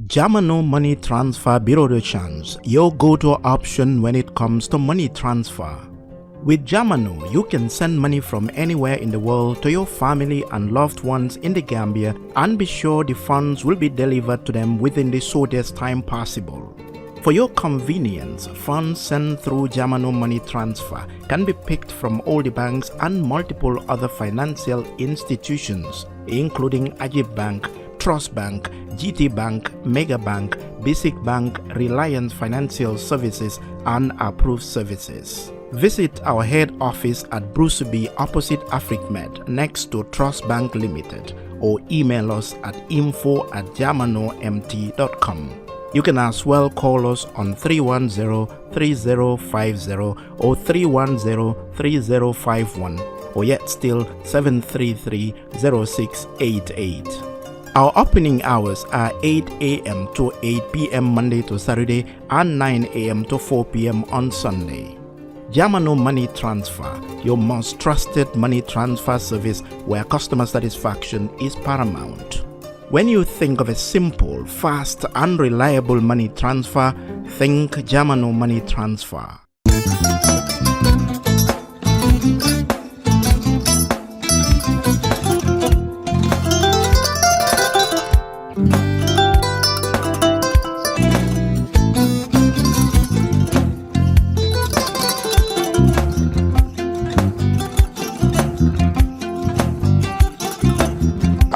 Jamano Money Transfer Bureau de Change, your go-to option when it comes to money transfer. With Jamano, you can send money from anywhere in the world to your family and loved ones in the Gambia and be sure the funds will be delivered to them within the shortest time possible. For your convenience, funds sent through Jamano Money Transfer can be picked from all the banks and multiple other financial institutions, including Ajib Bank, Trust Bank, GT Bank, Mega Bank, Basic Bank, Reliance Financial Services, and Approved Services. Visit our head office at Bruceby opposite AfricMed next to Trust Bank Limited or email us at info@jamanomt.com. You can as well call us on 310-3050 or 310-3051 or yet still 733-0688. Our opening hours are 8 a.m. to 8 p.m. Monday to Saturday and 9 a.m. to 4 p.m. on Sunday. Jamano Money Transfer, your most trusted money transfer service where customer satisfaction is paramount. When you think of a simple, fast, and reliable money transfer, think Jamano Money Transfer.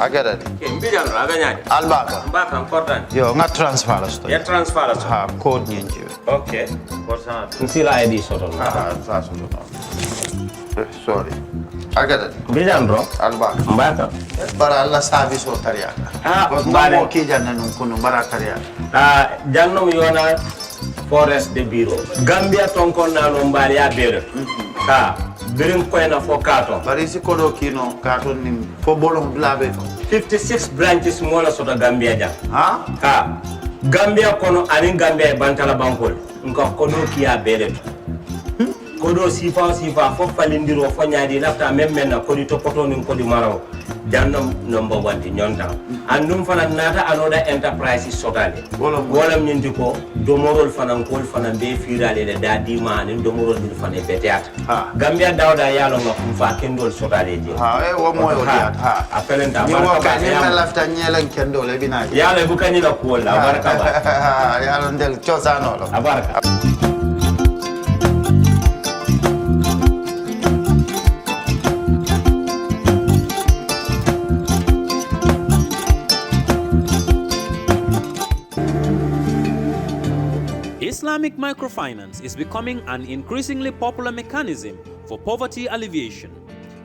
Agada ke mbijan no aga nyaade albaka mbaka important yo nga transfer la sto ya transfer la ha code nyinji okay person nsila id soto sa so sorry agada mbijan ro albaka mbaka bara alla service o tariaka mbale ki janna nun kunu bara tariaka jannom yona forest de bureau gambia tonkon na no mbali ya bere birim koyna fo kato bari si kodo kino kato nim fo bolong blabe 56 branches mola soto gambia jam ha gambia kono ani gambia bantala bankol nko kodo kiya bere kodo sifa fo falindiro fo nyaadi lafta memmen na kodi to poto nin kodi maraw jannam number 1 di nyonta andum fana nata anoda enterprise sotale wala nyindi ko domorol fana kol fana be firale de dadi ma ni domorol ni fana beteat gambia dawda yalo ngam fa kendol sotale di wo moyo diat apelenta baraka ni lafta nyelen kendol e bina yalo bu kanila ko la baraka ba yalo ndel chosano lo baraka. Islamic microfinance is becoming an increasingly popular mechanism for poverty alleviation,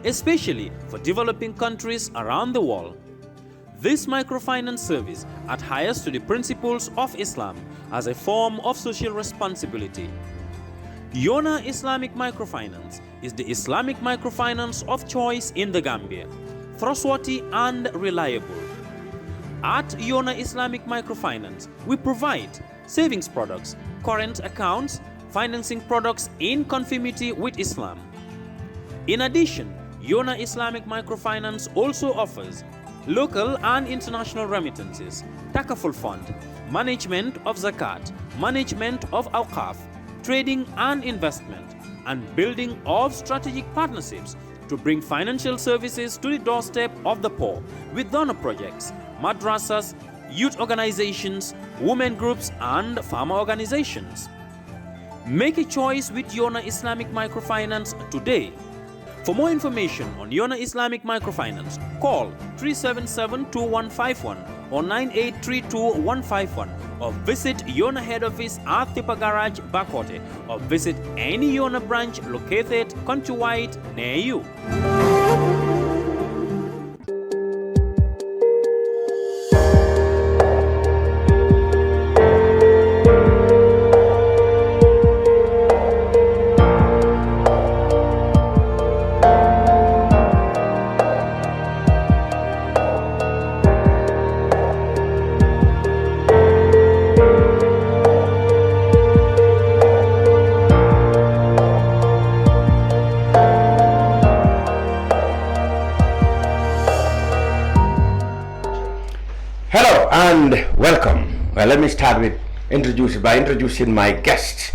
especially for developing countries around the world. This microfinance service adheres to the principles of Islam as a form of social responsibility. Yona Islamic Microfinance is the Islamic microfinance of choice in the Gambia, trustworthy and reliable. At Yona Islamic Microfinance, we provide savings products, current accounts, financing products in conformity with Islam. In addition, Yona Islamic Microfinance also offers local and international remittances, takaful fund, management of zakat, management of awqaf, trading and investment, and building of strategic partnerships to bring financial services to the doorstep of the poor with donor projects, madrasas, youth organizations, women groups, and farmer organizations. Make a choice with Yona Islamic Microfinance today. For more information on Yona Islamic Microfinance, call 377-2151 or 9832-151 or visit Yona head office at Tipa Garage, Bakote, or visit any Yona branch located countrywide near you. Well, let me start with introducing my guests.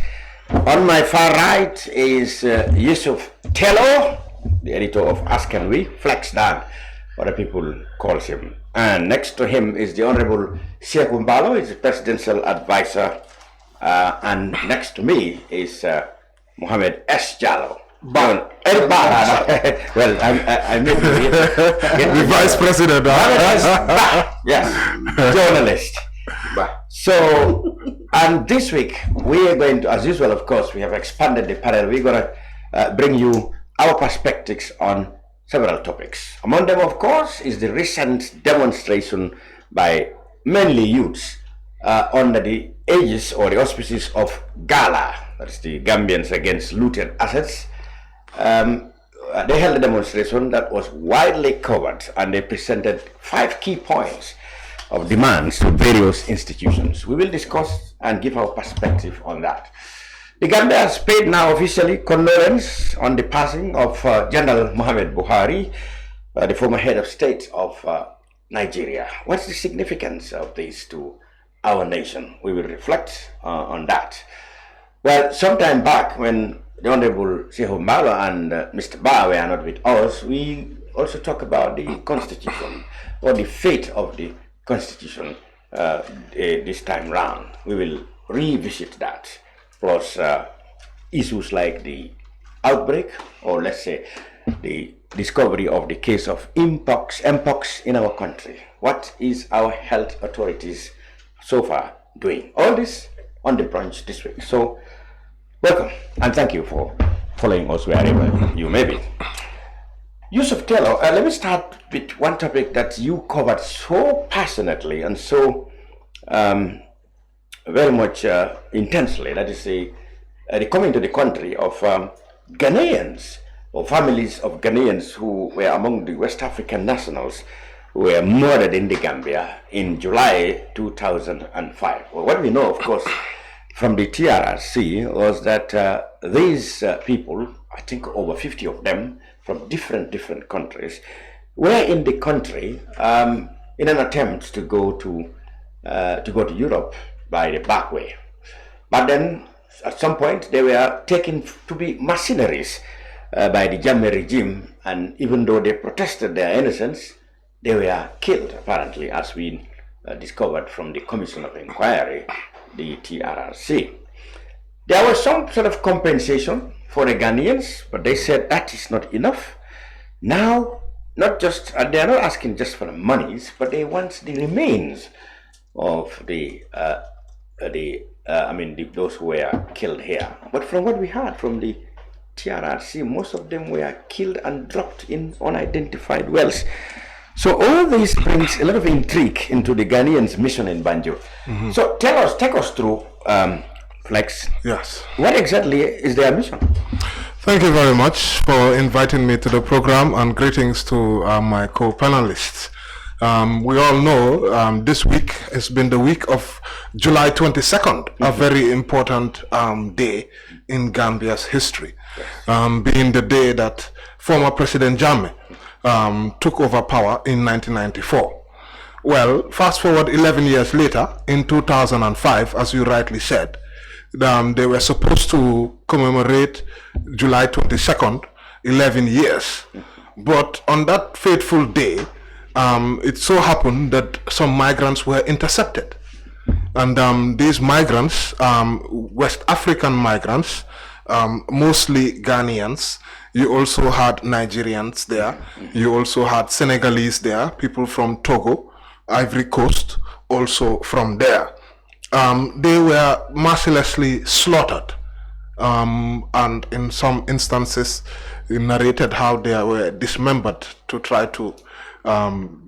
On my far right is Yusuf, the editor of Ask and We, Flex Dan, other people calls him. And next to him is the Honorable Saihou Mballow, he's the presidential advisor. And next to me is Muhammed S. Jallow. Well, I made the vice president. Yes, journalist. So, and this week we are going to, as usual, of course, we have expanded the panel. We're going to bring you our perspectives on several topics. Among them, of course, is the recent demonstration by mainly youths under the aegis or the auspices of GALA, that's the Gambians Against Looted Assets. They held a demonstration that was widely covered, and they presented 5 key points of demands to various institutions. We will discuss and give our perspective on that. The Gambia has paid now officially condolence on the passing of General Muhammed Buhari, the former head of state of Nigeria. What's the significance of this to our nation? We will reflect on that. Well, sometime back when the Honorable Saihou Mballow and Mr. Ba were not with us, we also talked about the Constitution, or the fate of the Constitution this time round. We will revisit that, plus issues like the outbreak, or let's say the discovery of the case of mpox in our country. What is our health authorities so far doing? All this on the brunch this week. So welcome, and thank you for following us wherever you may be. Yusuf, let me start with one topic that you covered so passionately and so very much intensely. That is the coming to the country of Ghanaians, or families of Ghanaians who were among the West African nationals who were murdered in the Gambia in July 2005. Well, what we know, of course, from the TRRC was that these people, I think over 50 of them from different countries, were in the country in an attempt to go to Europe by the back way. But then at some point they were taken to be mercenaries by the Jammeh regime, and even though they protested their innocence, they were killed, apparently, as we discovered from the Commission of Inquiry, the TRRC. There was some sort of compensation for the Ghanaians, but they said that is not enough. Now, not just they are not asking just for the monies, but they want the remains of those who were killed here. But from what we heard from the TRRC, most of them were killed and dropped in unidentified wells. So all this brings a lot of intrigue into the Ghanaians' mission in Banjul. Mm-hmm. So take us through, Flex. Yes. What exactly is their mission? Thank you very much for inviting me to the program, and greetings to my co-panelists. We all know this week has been the week of July 22nd, a very important day in Gambia's history, being the day that former President Jammeh took over power in 1994. Well, fast forward 11 years later, in 2005, as you rightly said, they were supposed to commemorate July 22nd, 11 years. But on that fateful day, it so happened that some migrants were intercepted. And these migrants, West African migrants, mostly Ghanaians, you also had Nigerians there, you also had Senegalese there, people from Togo, Ivory Coast, also from there. They were mercilessly slaughtered, and in some instances it narrated how they were dismembered to try to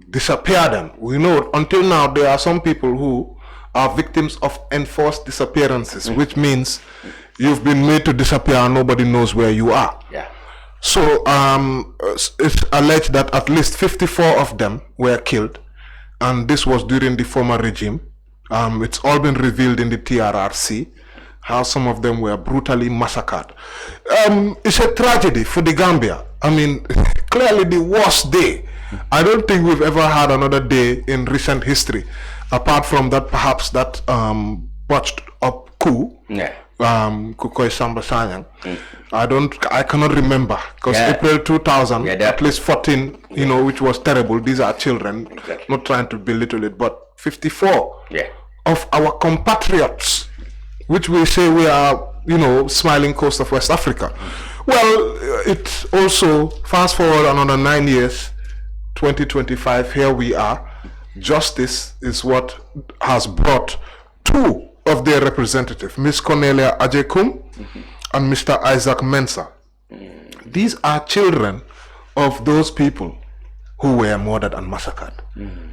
disappear them. We know until now there are some people who are victims of enforced disappearances, which means you've been made to disappear and nobody knows where you are. Yeah. So it's alleged that at least 54 of them were killed, and this was during the former regime. It's all been revealed in the TRRC, how some of them were brutally massacred. It's a tragedy for the Gambia. I mean, clearly the worst day. I don't think we've ever had another day in recent history apart from that, perhaps that botched up coup. Yeah. Kukoi Samba Sanyang. I cannot remember because April 2000, at least 14, which was terrible. These are children, not trying to belittle it, but 54 of our compatriots, which we say we are, smiling coast of West Africa. Well, it also, fast forward another 9 years, 2025, here we are. Justice is what has brought two of their representatives, Miss Cornelia Ajekum and Mr. Isaac Mensah. These are children of those people who were murdered and massacred.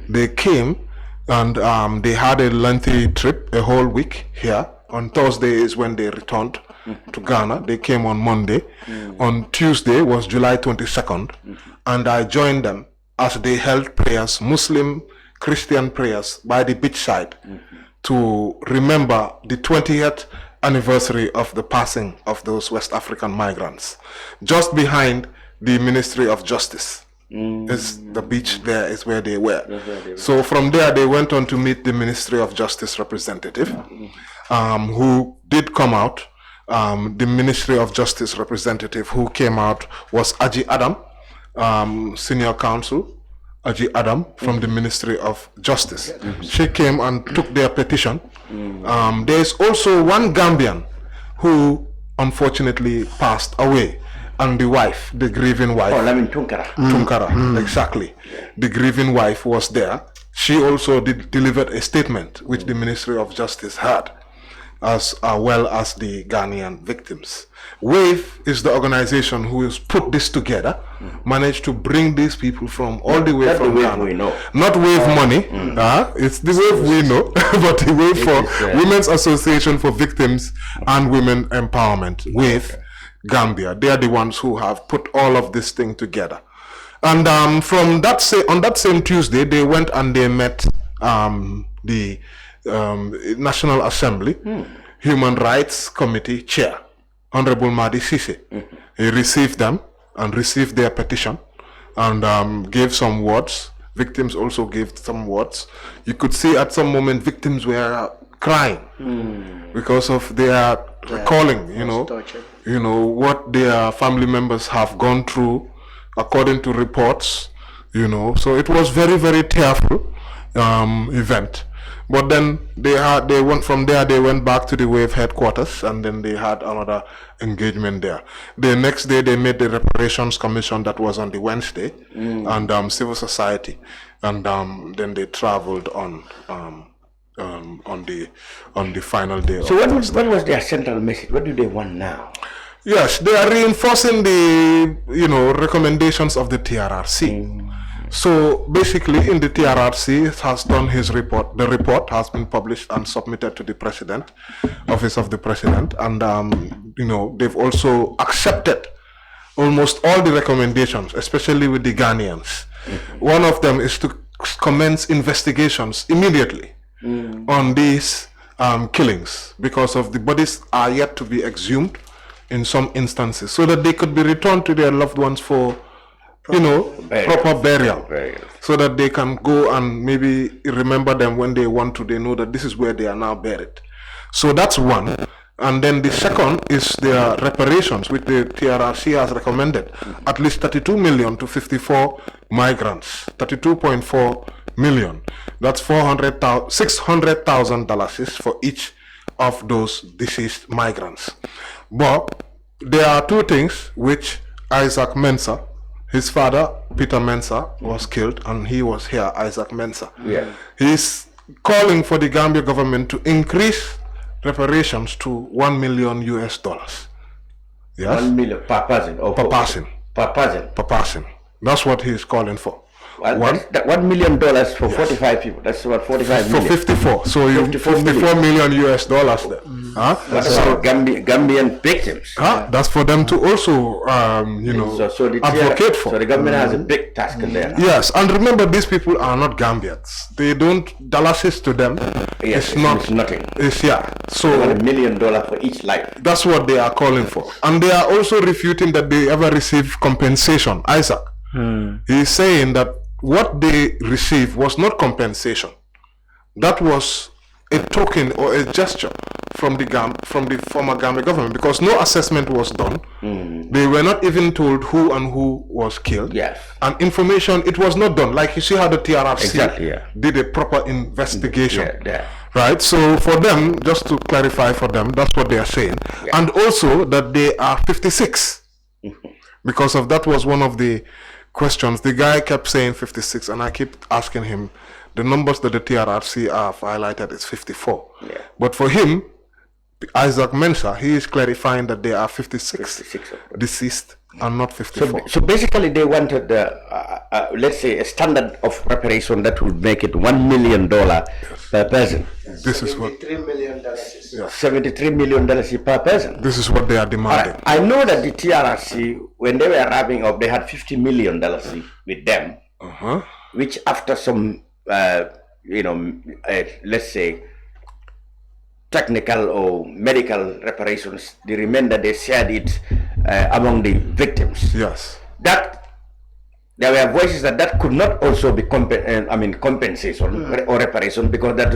They came and they had a lengthy trip, a whole week here. On Thursday is when they returned to Ghana. They came on Monday. On Tuesday was July 22nd, and I joined them as they held prayers, Muslim, Christian prayers, by the beachside to remember the 20th anniversary of the passing of those West African migrants. Just behind the Ministry of Justice is the beach. There is where they were. So from there they went on to meet the Ministry of Justice representative, who did come out. The Ministry of Justice representative who came out was Aji Adam, senior counsel Aji Adam from the Ministry of Justice. She came and took their petition. There is also one Gambian who unfortunately passed away, and the wife, the grieving wife. Oh, I mean Tunkara. Tunkara, exactly. The grieving wife was there. She also delivered a statement which the Ministry of Justice had, as well as the Ghanian victims. WAVE is the organization who has put this together, managed to bring these people from all the way from Ghana. We know. Not WAVE money, it's the WAVE we know, but the WAVE for Women's Association for Victims and Women Empowerment, WAVE Gambia. They are the ones who have put all of this thing together. And on that same Tuesday, they went and they met the National Assembly Human Rights Committee Chair, Honorable Madi Sise. He received them and received their petition and gave some words. Victims also gave some words. You could see at some moment victims were crying because of their recalling, what their family members have gone through according to reports, So it was very, very tearful event. But then they went from there. They went back to the WAVE headquarters, and then they had another engagement there. The next day, they made the Reparations Commission. That was on the Wednesday, and civil society, and then they traveled on the final day. So what was their central message? What do they want now? Yes, they are reinforcing the recommendations of the TRRC. So basically, in the TRRC, it has done his report. The report has been published and submitted to the President, Office of the President, and they've also accepted almost all the recommendations, especially with the Ghanaians. One of them is to commence investigations immediately on these killings, because of the bodies are yet to be exhumed in some instances, so that they could be returned to their loved ones for proper burial, so that they can go and maybe remember them when they want to. They know that this is where they are now buried. So that's one. And then the second is their reparations, which the TRRC has recommended at least 32 million to 54 migrants, 32.4 million. That's $600,000 for each of those deceased migrants. But there are two things which Isaac Mensah, his father, Peter Mensah, was killed, and he was here, Isaac Mensah. He's calling for the Gambia government to increase reparations to $1 million. Yes? 1 million per person? Or per person. Per person? Per person. That's what he's calling for. Well, $1 million for 45 people. That's about 45 million. For 54. So you 54 million US dollars there. What about Gambian victims? That's for them to also, so advocate for. So the government has a big task in there. Yes, and remember, these people are not Gambians. They don't, dollars to them, it's nothing. So $1 million for each life. That's what they are calling for. And they are also refuting that they ever receive compensation. Isaac, he's saying that what they received was not compensation. that was a token or a gesture from the former Gambia government, because no assessment was done. They were not even told who was killed. Yes. And information, it was not done. Like you see how the TRRC did a proper investigation. Right? So for them, just to clarify for them, that's what they are saying. And also that they are 56. Because of that was one of the questions. The guy kept saying 56, and I keep asking him, the numbers that the TRRC have highlighted is 54. But for him, Isaac Mensah, he is clarifying that they are 56 deceased and not 54. So basically they wanted, let's say, a standard of reparation that would make it $1 million per person. This is what $73 million. $73 million per person. This is what they are demanding. I know that the TRRC, when they were wrapping up, they had $50 million with them, which after some, let's say, technical or medical reparations, the remainder they shared it among the victims. Yes. That there were voices that could not also be compensation or reparation, because that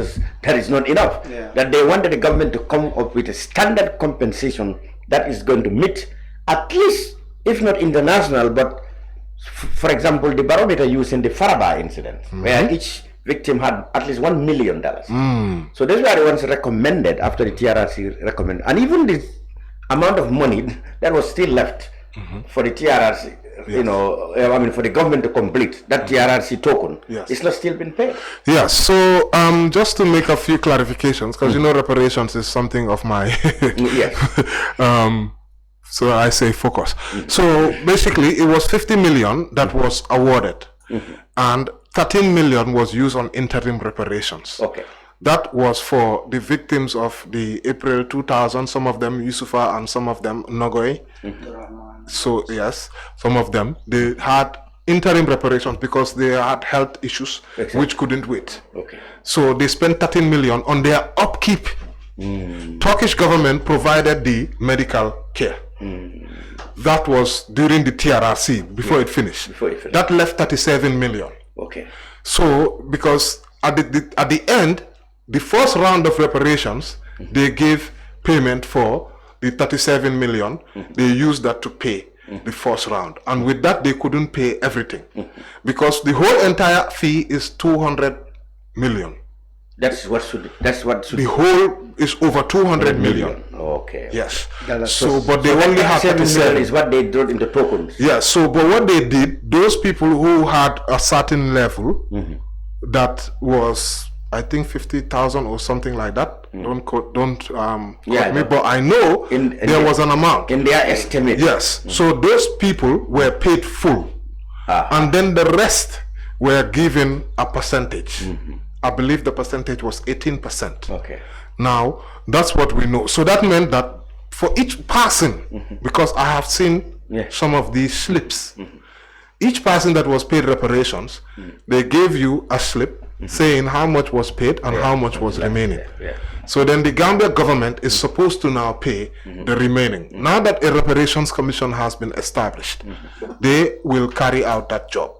is not enough. That they wanted the government to come up with a standard compensation that is going to meet at least, if not international, but for example, the barometer used in the Faraba incident, where each victim had at least $1 million. So these were the ones recommended after the TRRC recommended. And even the amount of money that was still left for the TRRC, for the government to complete that TRRC token, it's not still been paid. Yes, so just to make a few clarifications, because reparations is something of my so I say focus. So basically it was 50 million that was awarded, and 13 million was used on interim reparations. That was for the victims of the April 2000, some of them Yusufa and some of them Nogoy. So yes, some of them, they had interim reparations because they had health issues which couldn't wait. So they spent 13 million on their upkeep. Turkish government provided the medical care. That was during the TRRC before it finished. That left 37 million. So because at the end, the first round of reparations, they gave payment for the 37 million. They used that to pay the first round, and with that they couldn't pay everything because the whole entire fee is 200 million. That's what should the whole is over 200 million. Yes. So but they only have 37 is what they drew into tokens. Yes. So but what they did, those people who had a certain level, that was I think 50,000 or something like that. Don't quote me, but I know there was an amount in their estimate. Yes. So those people were paid full, and then the rest were given a percentage. I believe the percentage was 18%. Now that's what we know. So that meant that for each person, because I have seen some of these slips, each person that was paid reparations, they gave you a slip saying how much was paid and how much was remaining. So then the Gambia government is supposed to now pay the remaining. Now that a reparations commission has been established, they will carry out that job.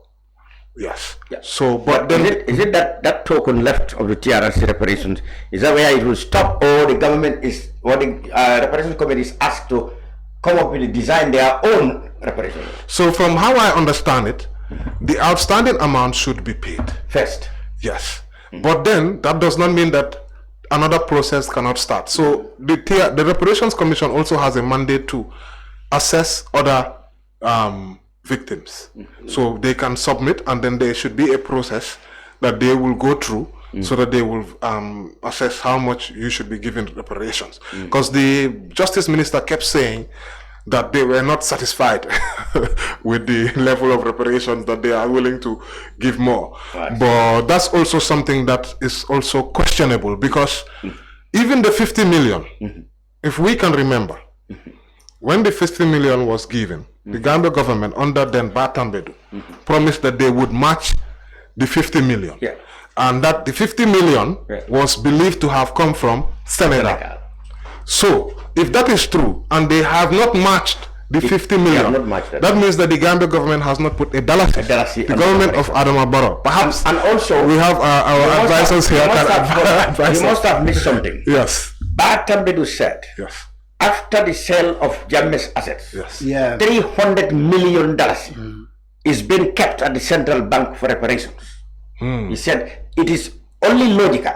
Yes. So, but then is it that token left of the TRRC reparations, is that where it will stop, or the government is, or the reparations committee is asked to come up with a design their own reparations? So from how I understand it, the outstanding amount should be paid first. Yes. But then that does not mean that another process cannot start. So the reparations commission also has a mandate to assess other victims. So they can submit, and then there should be a process that they will go through so that they will assess how much you should be given reparations. Because the justice minister kept saying that they were not satisfied with the level of reparations, that they are willing to give more. But that's also something that is also questionable, because even the 50 million, if we can remember, when the 50 million was given, the Gambia government under then Batambedu promised that they would match the 50 million. And that the 50 million was believed to have come from Senegal. So if that is true, and they have not matched The 50 million. Not much that means that the Gambia government has not put a dollar. The government of Adama Barrow. Perhaps. And also, we have our advisors here. You must have missed something. Yes. Batambedu said. Yes. After the sale of Jammeh's assets, yes. Yeah. $300 million is being kept at the central bank for reparations. He said it is only logical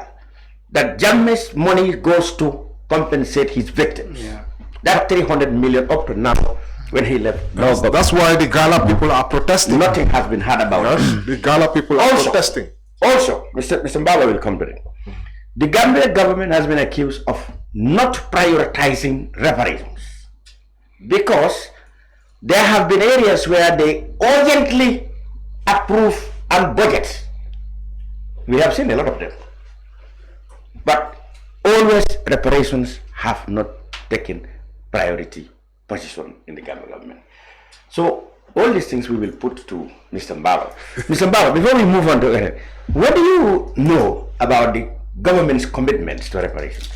that Jammeh's money goes to compensate his victims. Yeah. That 300 million up to now, when he left. That's why the Gala people are protesting. Nothing has been heard about it. The Gala people are protesting. Also, Mr. Mballow will come to it. The Gambia government has been accused of not prioritizing reparations because there have been areas where they urgently approve and budget. We have seen a lot of them. But always reparations have not taken priority position in the Gambia government. So all these things we will put to Mr. Mballow. Mr. Mballow, before we move on to it, what do you know about the government's commitments to reparations?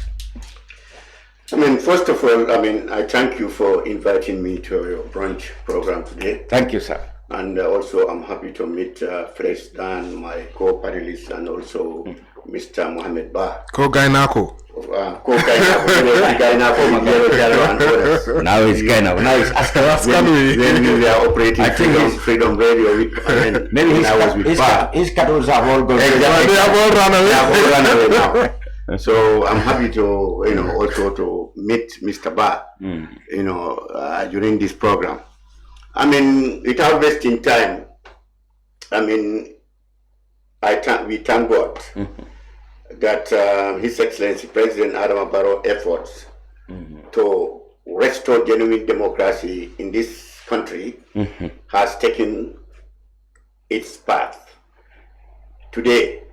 I mean, first of all, I thank you for inviting me to your brunch program today. Thank you, sir. And also, I'm happy to meet Fresh Dan, my co-panelist, and also Mr. Muhammed Co-Gainako. Now it's Gainako. Now it's Askari. When we were operating Freedom Radio, maybe his cattles have all gone. They have all run away now. So I'm happy to, also to meet Mr. Ba, during this program. Without wasting time, we thank God that His Excellency President Adama Barrow efforts to restore genuine democracy in this country has taken its path. Today,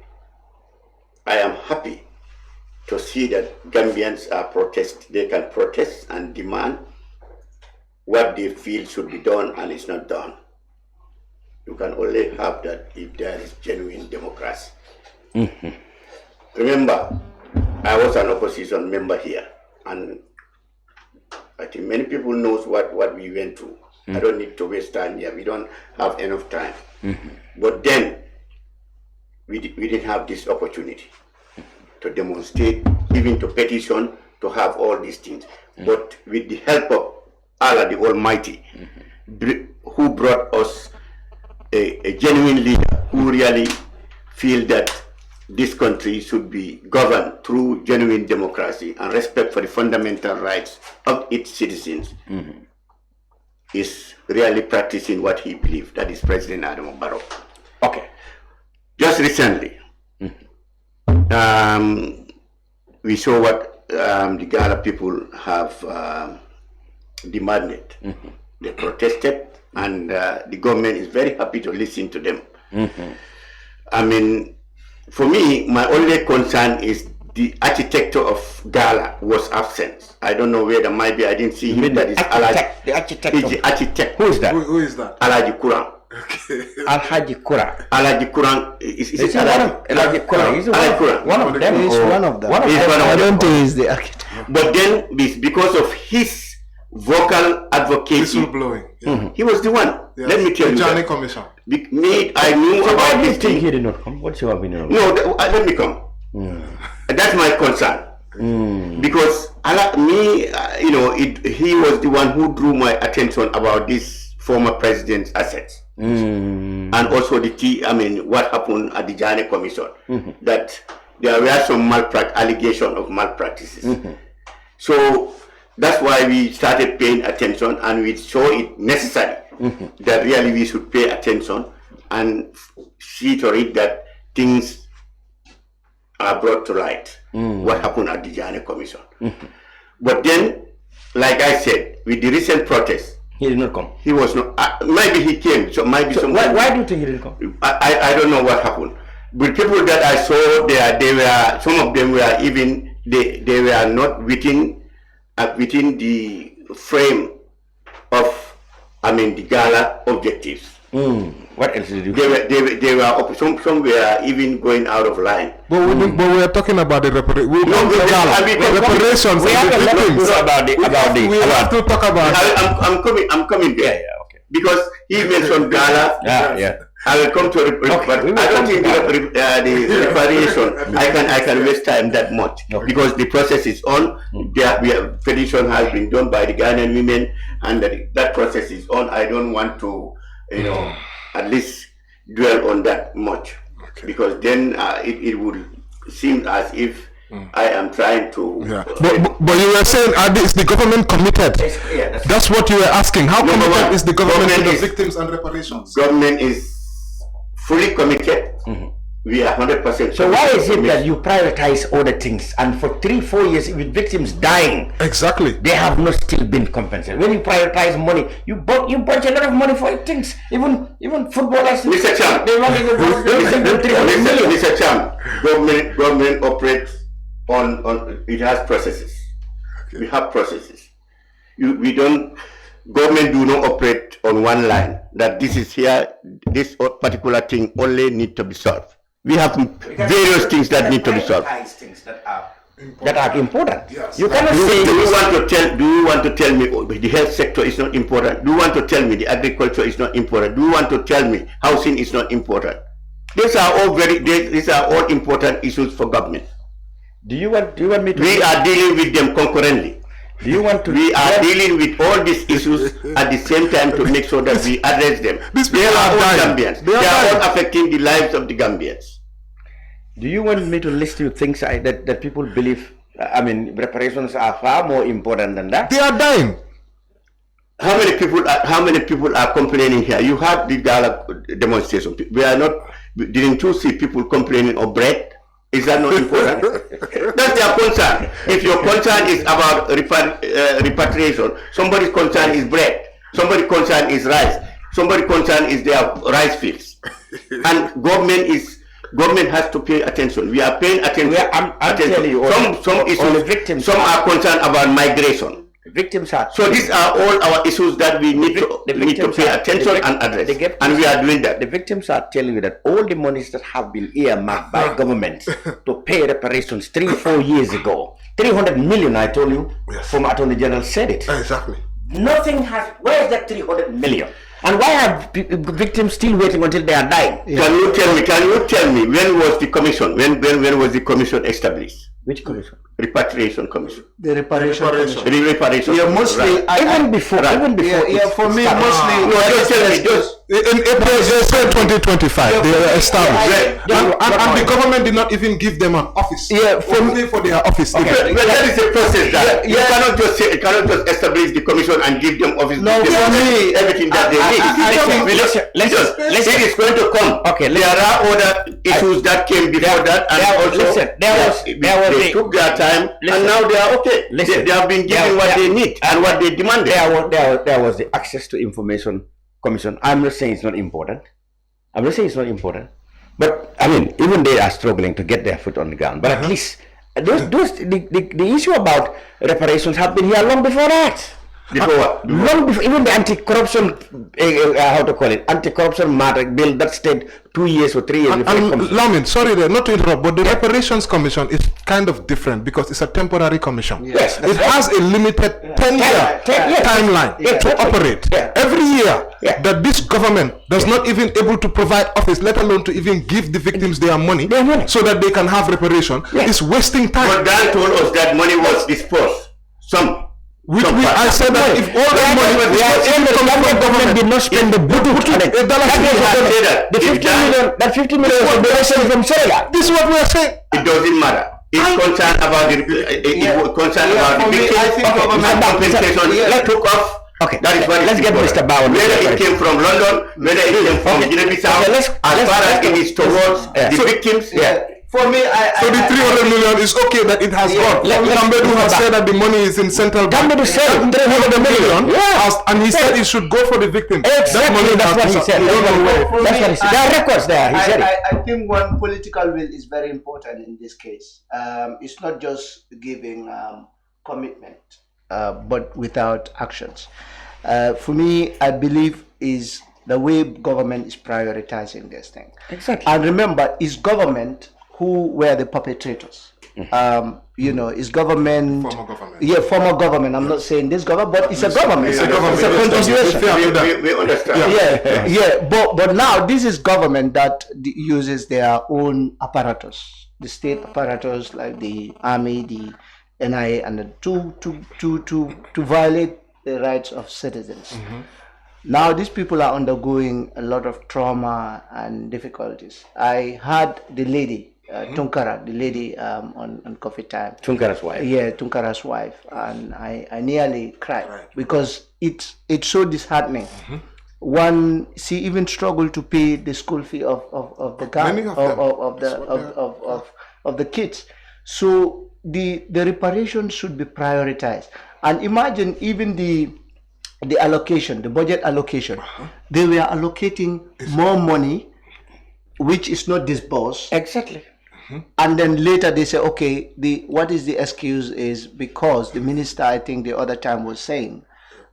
I am happy to see that Gambians they can protest and demand what they feel should be done and is not done. You can only have that if there is genuine democracy. Remember, I was an opposition member here, and I think many people knows what we went through. I don't need to waste time here. We don't have enough time. But then, we didn't have this opportunity to demonstrate, even to petition, to have all these things. But with the help of Allah the Almighty, who brought us a genuine leader who really feel that this country should be governed through genuine democracy and respect for the fundamental rights of its citizens, is really practicing what he believed. That is President Adama Barrow. Okay. Just recently, we saw what the Gala people have demanded. They protested, and the government is very happy to listen to them. For me, my only concern is the architect of Gala was absent. I don't know whether maybe I didn't see him. That is Alhaji. The architect. Is the architect. Who is that? Who is that? Alhaji Kuran. Okay. Alhaji Kura. Alhaji Kuran. Is it Alhaji Kura. He's one of them. He's one of them. I don't think he's the architect. But then, because of his vocal advocacy, whistleblowing. He was the one. Yes. Let me tell you. Johnny Commission. I knew So why about do you this think thing. he did not come? What's your opinion? No, let me come. That's my concern. Because he was the one who drew my attention about this former president's assets, and also what happened at the Ghanian Commission, that there were some allegation of malpractices. So that's why we started paying attention, and we saw it necessary that really we should pay attention and see to it that things are brought to light. What happened at the Ghanian Commission. But then, like I said, with the recent protest, he did not come. He was not. Maybe he came. So maybe why do you think he didn't come? I don't know what happened. But people that I saw there, they were, some of them were even, they were not within the frame of the Gala objectives. What else did you? They were some were even going out of line. But we are talking about the reparations. We have to talk about. I'm coming there. Yeah, okay. Because he mentioned Gala. Yeah. I will come to I don't think the reparation. I can waste time that much because the process is on. Petition has been done by the Ghanaian women, and that process is on. I don't want to, at least dwell on that much because then it would seem as if I am trying to. Yeah. But you were saying, is the government committed? That's what you were asking. How committed is the government to the victims and reparations? Government is fully committed. We are 100%. So why is it that you prioritize other things and for 3-4 years with victims dying, exactly, they have not still been compensated? When you prioritize money, you bunch a lot of money for things. Even footballers. Mr. Cham, they want even Mr. Cham, government operates on it has processes. Okay. We have processes. Government do not operate on one line that this is here, this particular thing only need to be solved. We have various things that need to be solved. Things that are important. Yes. You cannot say. Do you want to tell me the health sector is not important? Do you want to tell me the agriculture is not important? Do you want to tell me housing is not important? These are all important issues for government. Do you want me to? We are dealing with them concurrently. Do you want to? We are dealing with all these issues at the same time to make sure that we address them. They are all Gambians. They are all affecting the lives of the Gambians. Do you want me to list you things that people believe? Reparations are far more important than that. They are dying. How many people are complaining here? You had the Gala demonstration. Didn't you see people complaining of bread? Is that not important? That's their concern. If your concern is about repatriation, somebody's concern is bread, somebody's concern is rice, somebody's concern is their rice fields. And government has to pay attention. We are paying attention. I'm telling you, some issues, some are concerned about migration. Victims are. So these are all our issues that we need to pay attention and address. And we are doing that. The victims are telling you that all the monies that have been earmarked by government to pay reparations 3-4 years ago, 300 million, I told you, former Attorney General said it. Exactly. Nothing has. Where is that 300 million? And why are victims still waiting until they are dying? Yeah. Can you tell me when was the commission? When was the commission established? Which commission? Repatriation Commission. The Reparation Commission. The Reparation. Yeah, mostly. Right. Even before. Yeah, for me, mostly. No, just tell me. In April 2025, they were established. And the government did not even give them an office. Yeah, for their office. Okay. But that is a process that you cannot just establish the commission and give them office. No, for me, everything that they need. It is going to come. Okay, there are other issues that came before that, and they took their time, and now they are okay. They have been given what they need and what they demanded. There was the Access to Information Commission. I'm not saying it's not important. But even they are struggling to get their foot on the ground. But at least the issue about reparations have been here long before that. Long before even the anti-corruption, anti-corruption matter bill that stayed 2 years or 3 years before it comes. Lamin, sorry there, not to interrupt, but the Reparations Commission is kind of different because it's a temporary commission. Yes, it has a limited 10-year timeline to operate. Every year that this government does not even able to provide office, let alone to even give the victims their money so that they can have reparation, is wasting time. But Dan told us that money was dispersed. I said that if all the money the government did not spend the that 50 million was donation from Senegal. This is what we are saying. It doesn't matter. It's concerned about the compensation. Let's took off. Okay, that is what let's get Mr. Bowen. Whether it came from London, whether it came from Guinea-Bissau, as far as it is towards the victims. For me, so the 300 million is okay that it has gone. Somebody has said that the money is in central bank. Somebody said 300 million. And he said it should go for the victim. Exactly, that's what he said. There are records there. He said it. I think one political will is very important in this case. It's not just giving commitment, but without actions. For me, I believe is the way government is prioritizing this thing. Exactly. And remember, it's government who were the perpetrators. It's government. Former government. Yeah, former government. I'm not saying this government, but it's a government. It's a government. It's a continuation. We understand. Yeah. But now this is government that uses their own apparatus, the state apparatus like the army, the NIA, and to violate the rights of citizens. Now these people are undergoing a lot of trauma and difficulties. I had the lady. Tunkara, the lady on coffee time. Tunkara's wife. Yeah, Tunkara's wife, and I nearly cried because it's so disheartening. One, she even struggled to pay the school fee of the guy of the kids. So the reparation should be prioritized. And imagine even the allocation, the budget allocation. They were allocating more money, which is not disbursed. Exactly. And then later they say, okay, what is the excuse is because the minister, I think the other time was saying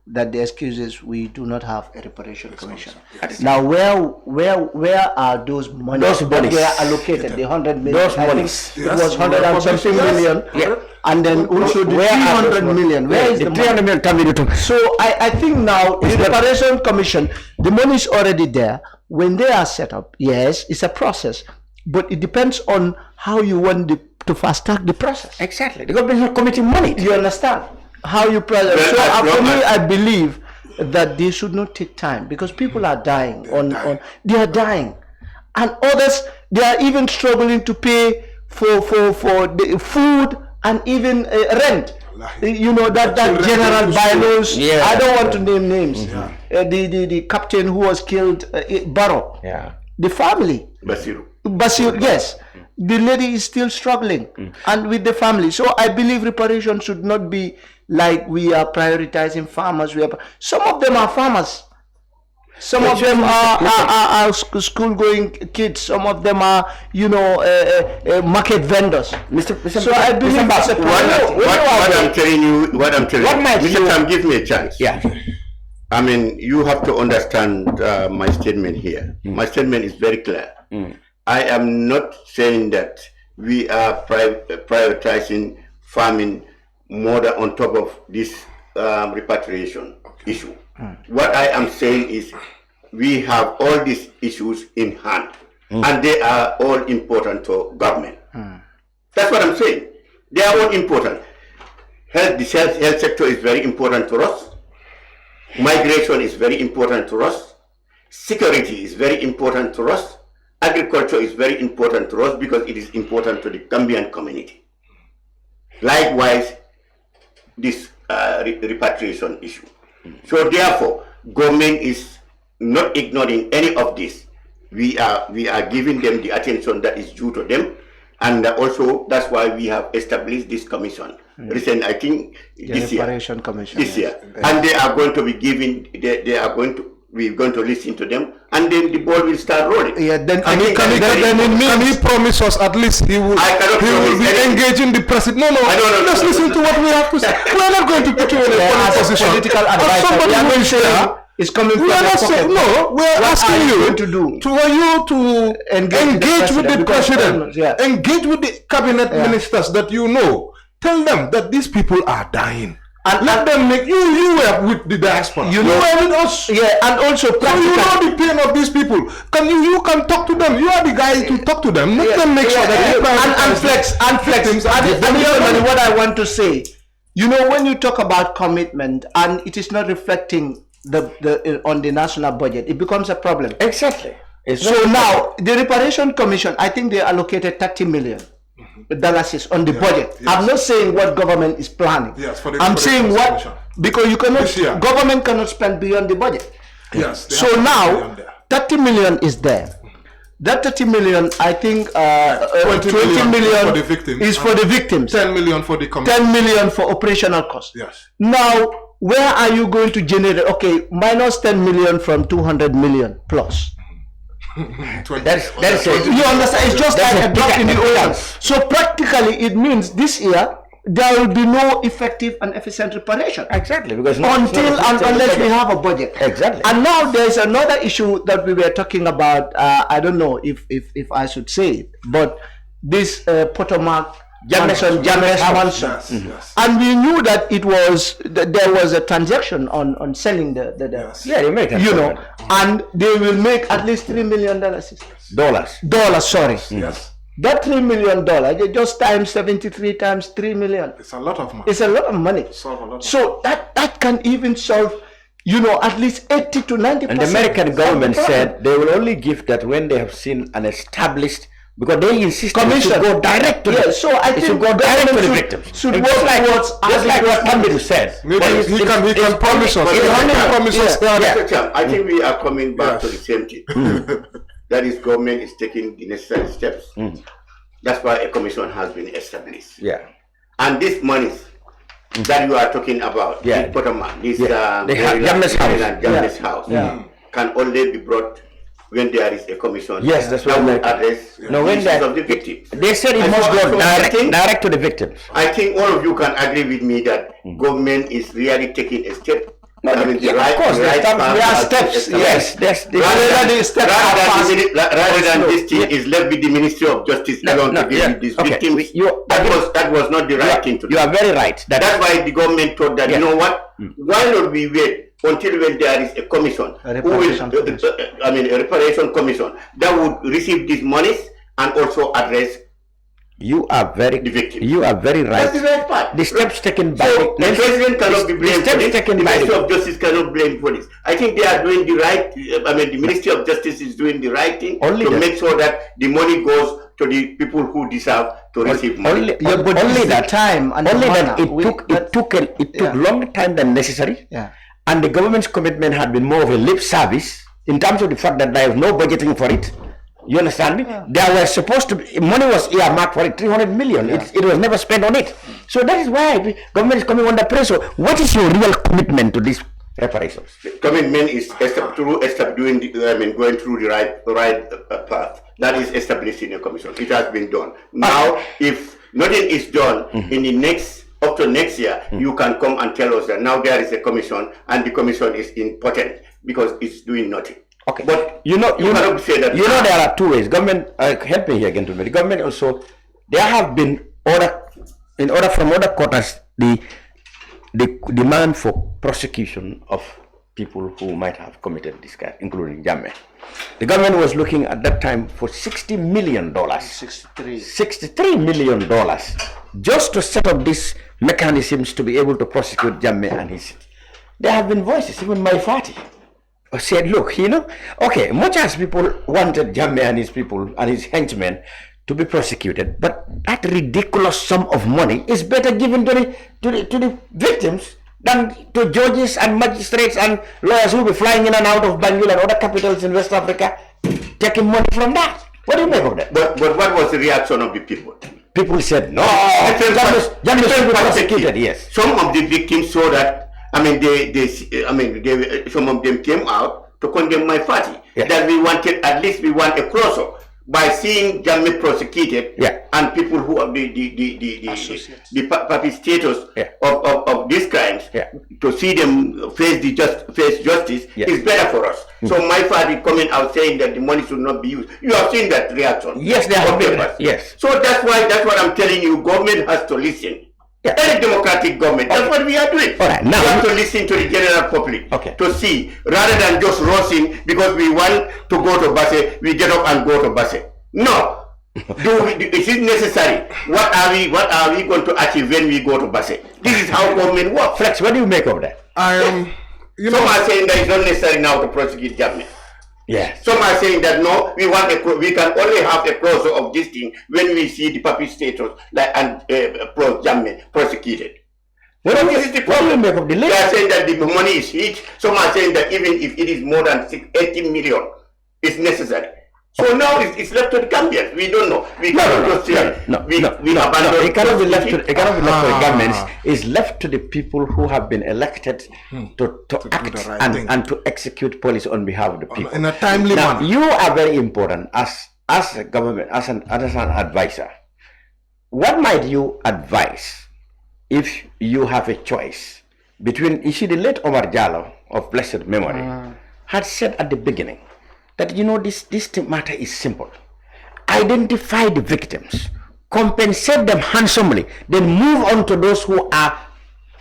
that the excuse is we do not have a reparation commission. Now where are those monies that were allocated? The 100 million. Those monies. It was 100 and something million. Yeah. And then also the 300 million. Where is the 300 million? So I think now the reparation commission, the money is already there. When they are set up, yes, it's a process. But it depends on how you want to fast track the process. Exactly. The government is not committing money. You understand how you process. For me, I believe that they should not take time because people are dying. They are dying, and others they are even struggling to pay for the food and even rent. You know that general bylaws. Yeah. I don't want to name names. Yeah. The captain who was killed, Barrow. Yeah. The family. Basir, yes, the lady is still struggling and with the family. So I believe reparation should not be like we are prioritizing farmers. Some of them are farmers. Some of them are school-going kids. Some of them are, market vendors. So I believe what I'm telling you, Mr. Tam, give me a chance. Yeah. I mean, you have to understand my statement here. My statement is very clear. I am not saying that we are prioritizing farming more than on top of this repatriation issue. What I am saying is we have all these issues in hand and they are all important to government. That's what I'm saying. They are all important. The health sector is very important to us. Migration is very important to us. Security is very important to us. Agriculture is very important to us because it is important to the Gambian community. Likewise, this repatriation issue. So therefore, government is not ignoring any of this. We are giving them the attention that is due to them, and also that's why we have established this commission. Recent, I think this year. Commission. This year, and they are going to be giving. We're going to listen to them, and then the ball will start rolling. Yeah, then can he promise us at least he will be engaging the president? No, let's listen to what we have to say. We're not going to put you in a position. Political advisor. Somebody will share. It's coming from we are not saying, no, we are asking you to engage with the president, engage with the cabinet ministers that you know. Tell them that these people are dying. And let them make you were with the diaspora. You were with us. Yeah, and also practically. So you know the pain of these people. You can talk to them. You are the guy to talk to them. Let them make sure that and flex. And what I want to say, when you talk about commitment and it is not reflecting on the national budget, it becomes a problem. Exactly. So now the Reparation Commission, I think they allocated $30 million. Dollars on the budget. Yes. I'm not saying what government is planning. Yes, I'm saying because you cannot, government cannot spend beyond the budget. Yes. So now, 30 million is there. That 30 million, I think 20 million for the victims. Is for the victims. 10 million for the community. 10 million for operational costs. Yes. Now, where are you going to generate? Okay, minus 10 million from 200 million plus. That's it. You understand? It's just like a drop in the ocean. So practically, it means this year there will be no effective and efficient reparation. Exactly, because until and unless we have a budget. Exactly. And now there's another issue that we were talking about. I don't know if I should say it, but this Potomac Jameson Manson. Yes. And we knew that there was a transaction on selling the Yeah, you make it. You know, and they will make at least $3 million. Dollars, sorry. Yes. That $3 million, they just times 73 times 3 million. It's a lot of money. It's a lot of money. So that can even solve, at least 80 to 90%. And the American government said they will only give that when they have seen an established, because they insist it should go direct to the, so I think should go direct to the victims. Should work towards, just like what Muhammed said. He can promise us. I think we are coming back to the same thing. That is, government is taking the necessary steps. That's why a commission has been established. Yeah. And these monies that you are talking about, this Potomac, this Jammes House, can only be brought when there is a commission. Yes, that's what will address the issues of the victims. They said it must go direct to the victims. I think all of you can agree with me that government is really taking a step. No, I mean, of course, there are steps. Yes, rather than this thing is left with the Ministry of Justice alone to deal with these victims. That was not the right thing to do. You are very right. That's why the government thought that, you know what, why not we wait until when there is a commission, a reparation commission that would receive these monies and also address You are very right. That's the right part. The steps taken by the president cannot be blamed for this. The Ministry of Justice cannot blame for this. I think they are doing the right. The Ministry of Justice is doing the right thing to make sure that the money goes to the people who deserve to receive money. It took longer time than necessary. Yeah. And the government's commitment had been more of a lip service in terms of the fact that there is no budgeting for it. You understand me? Yeah. There were supposed to be, money was earmarked for it, 300 million. Yeah. It was never spent on it. So that is why the government is coming under pressure. What is your real commitment to these reparations? The commitment is going through the right path. That is established in a commission. It has been done. Now, if nothing is done in the up to next year, you can come and tell us that now there is a commission and the commission is impotent because it's doing nothing. Okay, but you know there are two ways. Government, help me here, gentlemen. The government also, there have been from other quarters, the demand for prosecution of people who might have committed this crime, including Jammeh. The government was looking at that time for $60 million, $63 million, just to set up these mechanisms to be able to prosecute Jammeh and his. There have been voices, even my party said, look, much as people wanted Jammeh and his people and his henchmen to be prosecuted, but that ridiculous sum of money is better given to the victims than to judges and magistrates and lawyers who will be flying in and out of Banjul and other capitals in West Africa, taking money from that. What do you make of that? But what was the reaction of the people? People said, no, Jammeh should be prosecuted, yes. Some of the victims saw that. Some of them came out to condemn my party. Yes. That we want a close-up by seeing Jammeh prosecuted and people who are the perpetrators of these crimes to see them face justice is better for us. So my party coming out saying that the money should not be used. You have seen that reaction. Yes, they have been. Yes. So that's what I'm telling you. Government has to listen. Yeah. Any democratic government, that's what we are doing. All right, now we have to listen to the general public to see, rather than just rushing because we want to go to Basse, we get up and go to Basse. No. Is it necessary? What are we going to achieve when we go to Basse? This is how government works. Flex, what do you make of that? Some are saying that it's not necessary now to prosecute Jammeh. Yes. Some are saying that no, we can only have a closure of this thing when we see the perpetrators Jammeh prosecuted. This is the problem. They are saying that the money is huge. Some are saying that even if it is more than 80 million, it's necessary. So now it's left to the Gambians. We don't know. We cannot just say it cannot be left to the governments. It's left to the people who have been elected to act and to execute policy on behalf of the people in a timely manner. You are very important as a government, as an advisor. What might you advise if you have a choice between, you see, the late Omar Jallow of blessed memory had said at the beginning that, you know, this matter is simple. Identify the victims, compensate them handsomely, then move on to those who are,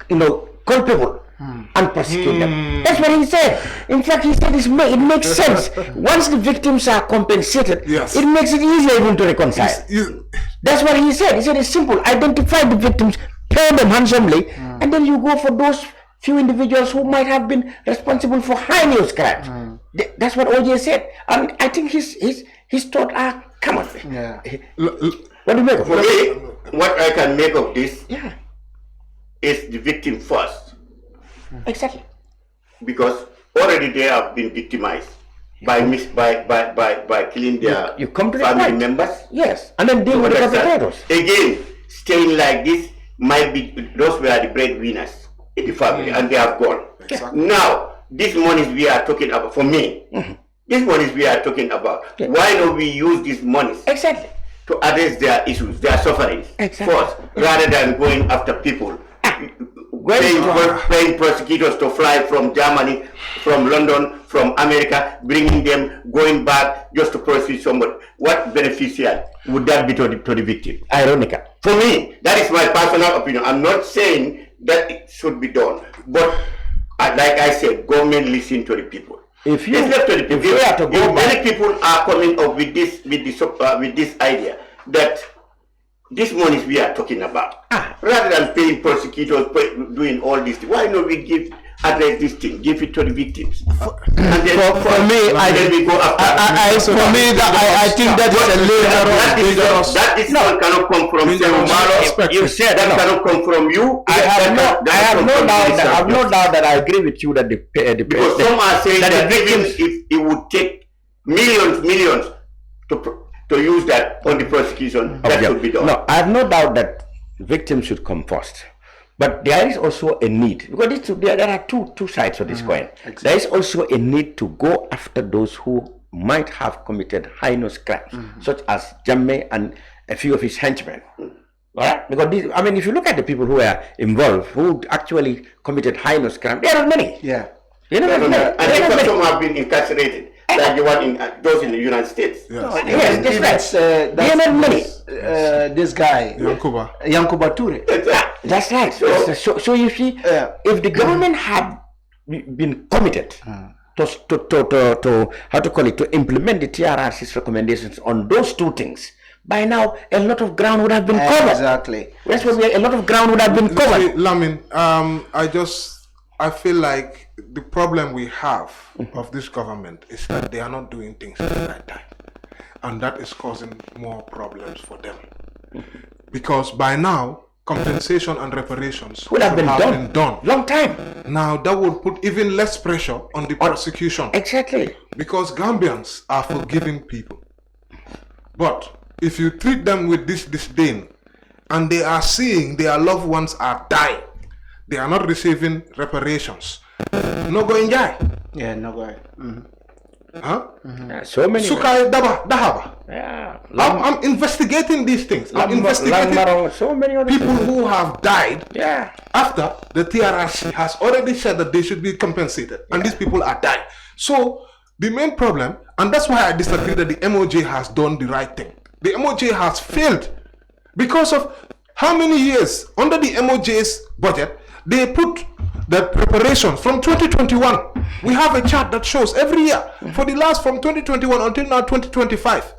you know, culpable and prosecute them. That's what he said. In fact, he said it makes sense. Once the victims are compensated, it makes it easier even to reconcile. That's what he said. He said it's simple. Identify the victims, pay them handsomely, and then you go for those few individuals who might have been responsible for heinous crimes. That's what OJ said. And I think his thoughts are common. What do you make of it? What I can make of this is the victim first. Exactly. Because already they have been victimized by killing their family members. Yes. And then deal with the perpetrators. Again, staying like this might be, those were the breadwinners in the family and they have gone. Exactly. Now, these monies we are talking about, for me, these monies we are talking about, why don't we use these monies to address their issues, their sufferings first, rather than going after people? Paying prosecutors to fly from Germany, from London, from America, bringing them, going back just to prosecute somebody. What beneficial would that be to the victim? Ironical. For me, that is my personal opinion. I'm not saying that it should be done, but like I said, government listen to the people. If you it's left to the people. If many people are coming up with this idea that these monies we are talking about, rather than paying prosecutors, doing all this, why not we address this thing, give it to the victims? And then For me, I think that is a later that decision cannot come from Saihou Mballow. You said that cannot come from you. I have no doubt that I agree with you that because some are saying that even if it would take millions to use that on the prosecution, that should be done. No, I have no doubt that victims should come first. But there is also a need, because there are two sides of this coin. Exactly. There is also a need to go after those who might have committed heinous crimes, such as Jammeh and a few of his henchmen. Right? Because if you look at the people who are involved, who actually committed heinous crimes, there are many. Yeah. You know, and some have been incarcerated, like the one those in the United States. Yes, that's many. This guy, Yankuba Ture. That's right. So you see, if the government had been committed to how to call it, to implement the TRRC's recommendations on those two things, by now a lot of ground would have been covered. Exactly. That's what a lot of ground would have been covered. Lamin, I feel like the problem we have of this government is that they are not doing things at the right time. And that is causing more problems for them. Because by now, compensation and reparations would have been done. Long time. Now that would put even less pressure on the prosecution. Exactly. Because Gambians are forgiving people. But if you treat them with this disdain, and they are seeing their loved ones are dying, they are not receiving reparations, no going jai. Yeah, no going. So many. Sukai Dahaba. Yeah. I'm investigating these things. I'm investigating so many other people who have died. Yeah. After the TRRC has already said that they should be compensated, and these people are dying. So the main problem, and that's why I disagree that the MOJ has done the right thing. The MOJ has failed because of how many years under the MOJ's budget they put that reparations from 2021. We have a chart that shows every year for the last from 2021 until now 2025.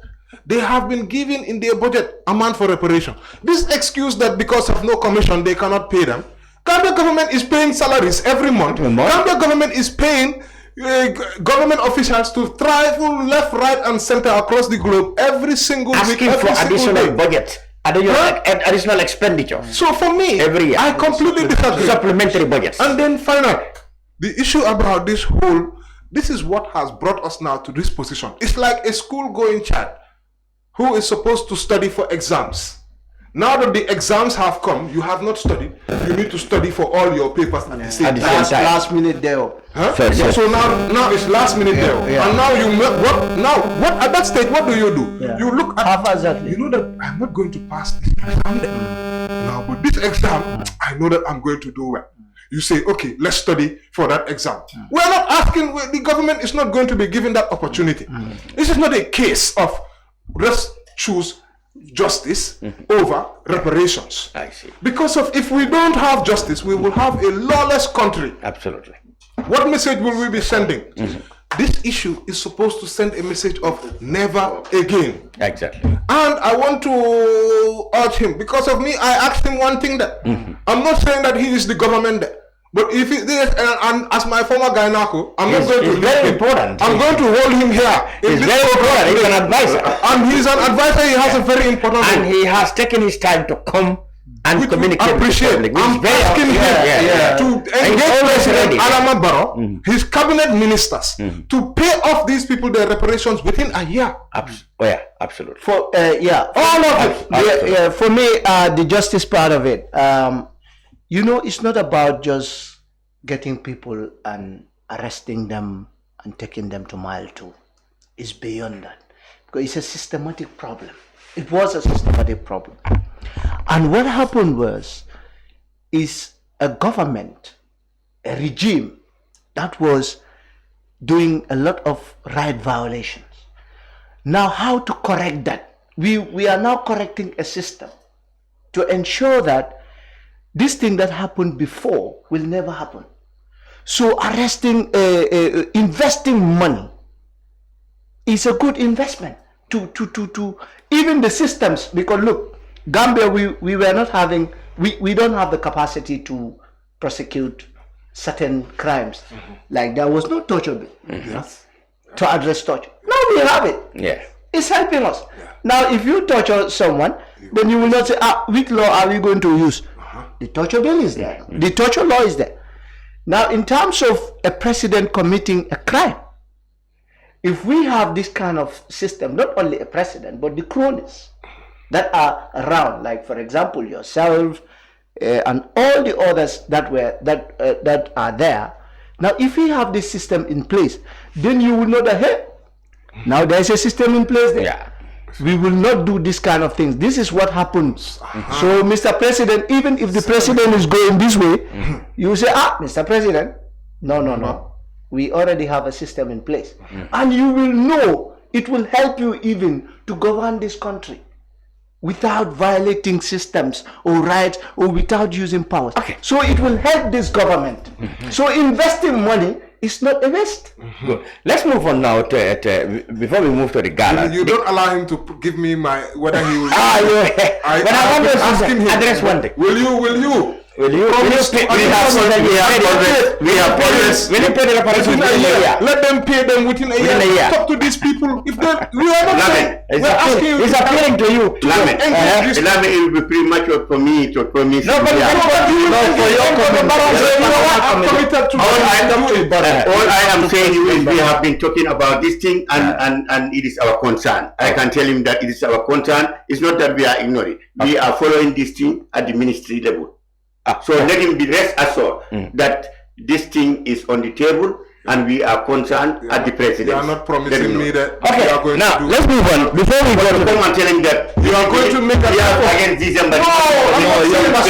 They have been given in their budget amount for reparation. This excuse that because of no commission they cannot pay them. Gambia government is paying salaries every month. Gambia government is paying government officials to travel left, right, and center across the globe every single week. Asking for additional budget. Additional expenditure. So for me, every year, I completely disagree. Supplementary budgets. And then finally, the issue about this is what has brought us now to this position. It's like a school-going child who is supposed to study for exams. Now that the exams have come, you have not studied. You need to study for all your papers at the same time. Last minute there. Huh? So now it's last minute there. And now what at that stage what do? You look at exactly. You know that I'm not going to pass this exam. Now but this exam, I know that I'm going to do well. You say, okay, let's study for that exam. We're not asking, the government is not going to be given that opportunity. This is not a case of let's choose justice over reparations. I see. Because if we don't have justice, we will have a lawless country. Absolutely. What message will we be sending? This issue is supposed to send a message of never again. Exactly. And I want to urge him, because of me, I asked him one thing that I'm not saying that he is the government there. But if it is, and as my former Ghanako, I'm not going to. It's very important. I'm going to hold him here. It's very important. He's an advisor. And he's an advisor. He has a very important role. And he has taken his time to come and communicate with the public. I'm asking him to engage President Adama Barrow, his cabinet ministers, to pay off these people their reparations within a year. Absolutely. For all of it. For me, the justice part of it. You know, it's not about just getting people and arresting them and taking them to mile 2. It's beyond that. Because it's a systematic problem. It was a systematic problem. And what happened is a government, a regime that was doing a lot of right violations. Now, how to correct that? We are now correcting a system to ensure that this thing that happened before will never happen. So investing money is a good investment to even the systems, because look, Gambia, we were not having, we don't have the capacity to prosecute certain crimes. Like there was no torture bill to address torture. Now we have it. Yeah. It's helping us. Now if you torture someone, then you will not say, which law are we going to use? The torture bill is there. The torture law is there. Now, in terms of a president committing a crime, if we have this kind of system, not only a president, but the cronies that are around, like for example yourself and all the others that are there. Now, if we have this system in place, then you will know that hey, now there is a system in place there. Yeah. We will not do this kind of things. This is what happens. So, Mr. President, even if the president is going this way, you say, Mr. President, no. We already have a system in place. And you will know, it will help you even to govern this country without violating systems or rights or without using powers. Okay. So it will help this government. So investing money is not a waste. Good. Let's move on now to before we move to the Ghana. You don't allow him to give me my whether he will. But I want to ask him. Address one thing. Will you? Will you pay the reparations within a year? Let them pay them within a year. Talk to these people. If they, we are not saying. We're asking you. It's appealing to you. It will be premature for me to promise. No, but all I am saying is we have been talking about this thing and it is our concern. I can tell him that it is our concern. It's not that we are ignoring. We are following this thing at the ministry level. So let him be rest assured that this thing is on the table and we are concerned at the president. You are not promising me that we are going to do. Let's move on. Before we go to come and tell him that you are going to make a against December.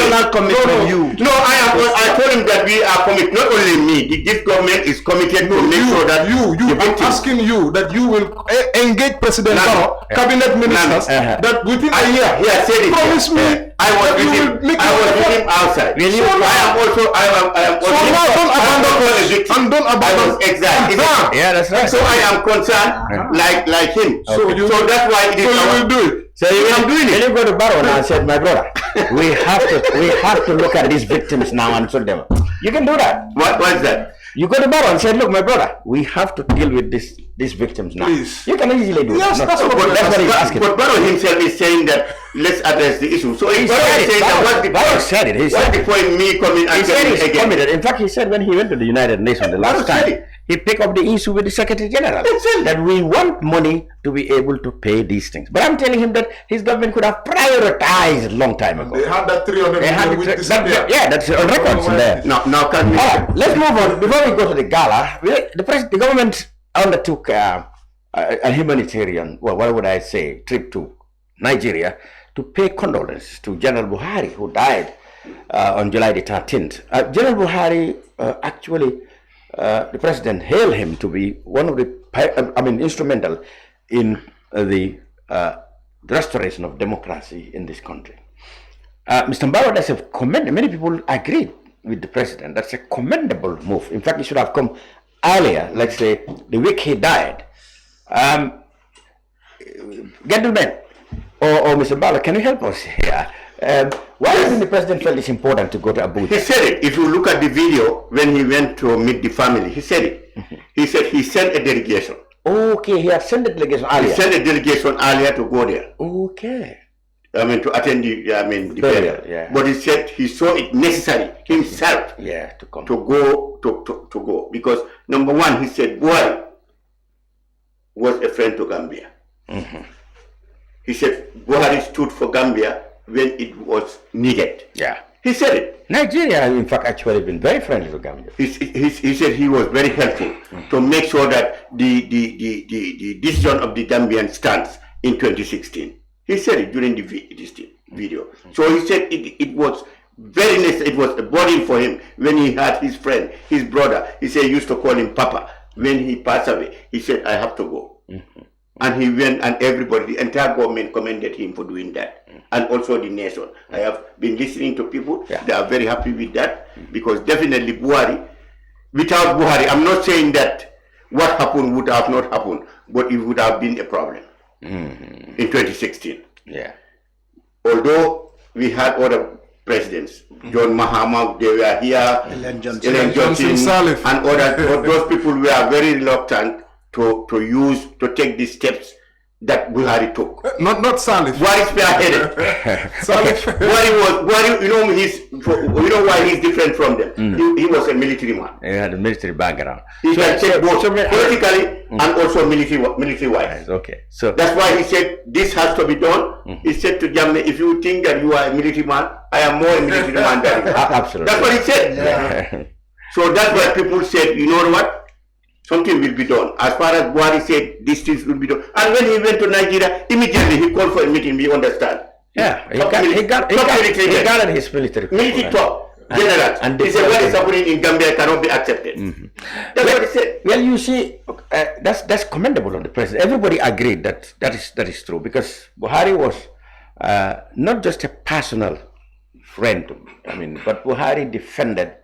personal commitment. No, I told him that we are committed. Not only me, this government is committed to make sure that I'm asking you that you will engage President Barrow, cabinet ministers, that within a year. He has said it. Promise me. I was with him outside. I am also. Don't abandon. Exactly. Yeah, that's right. So I am concerned, like him. So that's why it is. So you will do it. So I'm doing it. When you go to Barrow now and said, my brother, we have to look at these victims now and solve them. You can do that. What is that? You go to Barrow and said, look, my brother, we have to deal with these victims now. Please. You can easily do yes, it. That's what he's asking. But Barrow himself is saying that let's address the issue. So he said it. Barrow said it. What's the point me coming and telling he's again? Committed. In fact, he said when he went to the United Nations the last time, he picked up the issue with the Secretary General that we want money to be able to pay these things. But I'm telling him that his government could have prioritized a long time ago. They had that 300 million with disappear. Yeah, that's on records there. Now can we? All right, let's move on. Before we go to the gala, the government undertook a humanitarian, well, what would I say, trip to Nigeria to to pay condolences to General Buhari, who died on July the 13th. General Buhari, actually, the president hailed him to be one of the, instrumental in the restoration of democracy in this country. Mr. Mballow, that's a commendable, many people agreed with the president. That's a commendable move. In fact, it should have come earlier, let's say the week he died. Gentlemen, or Mr. Mballow, can you help us here? Why didn't the president feel it's important to go to Abuja? He said it. If you look at the video when he went to meet the family, he said it. He said he sent a delegation. Okay, he had sent a delegation earlier. He sent a delegation earlier to go there. Okay. To attend the burial. Yeah. But he said he saw it necessary himself. Yeah, to come. To go because number one, he said Buhari was a friend to Gambia. He said Buhari stood for Gambia when it was needed. Yeah. He said it. Nigeria, in fact, actually been very friendly to Gambia. He said he was very helpful to make sure that the decision of the Gambian stands in 2016. He said it during the video. So he said it was very necessary. It was a burden for him when he had his friend, his brother. He said he used to call him Papa. When he passed away, he said, I have to go. And he went, and everybody, the entire government commended him for doing that. And also the nation. I have been listening to people. Yeah. They are very happy with that. Because definitely Buhari, without Buhari, I'm not saying that what happened would have not happened, but it would have been a problem in 2016. Yeah. Although we had other presidents, John Mahama, they were here, Ellen Johnson, and others, but those people were very reluctant to take the steps that Buhari took. Not Salif. Buhari spearheaded. Buhari, you know why he's different from them. He was a military man. He had a military background. He can take both politically and also military-wise. Okay. So that's why he said this has to be done. He said to Jammeh, if you think that you are a military man, I am more a military man than you. Absolutely. That's what he said. Yeah. So that's why people said, you know what? Something will be done. As far as Buhari said, these things will be done. And when he went to Nigeria, immediately he called for a meeting. We understand. Yeah, he got his military top general. And he said, what is happening in Gambia cannot be accepted. That's what he said. Well, you see, that's commendable on the president. Everybody agreed that is true, because Buhari was not just a personal friend, but Buhari defended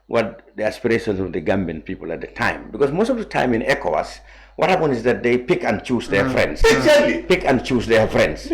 what the aspirations of the Gambian people at the time. Because most of the time in ECOWAS, what happens is that they pick and choose their friends. Exactly. Pick and choose their friends.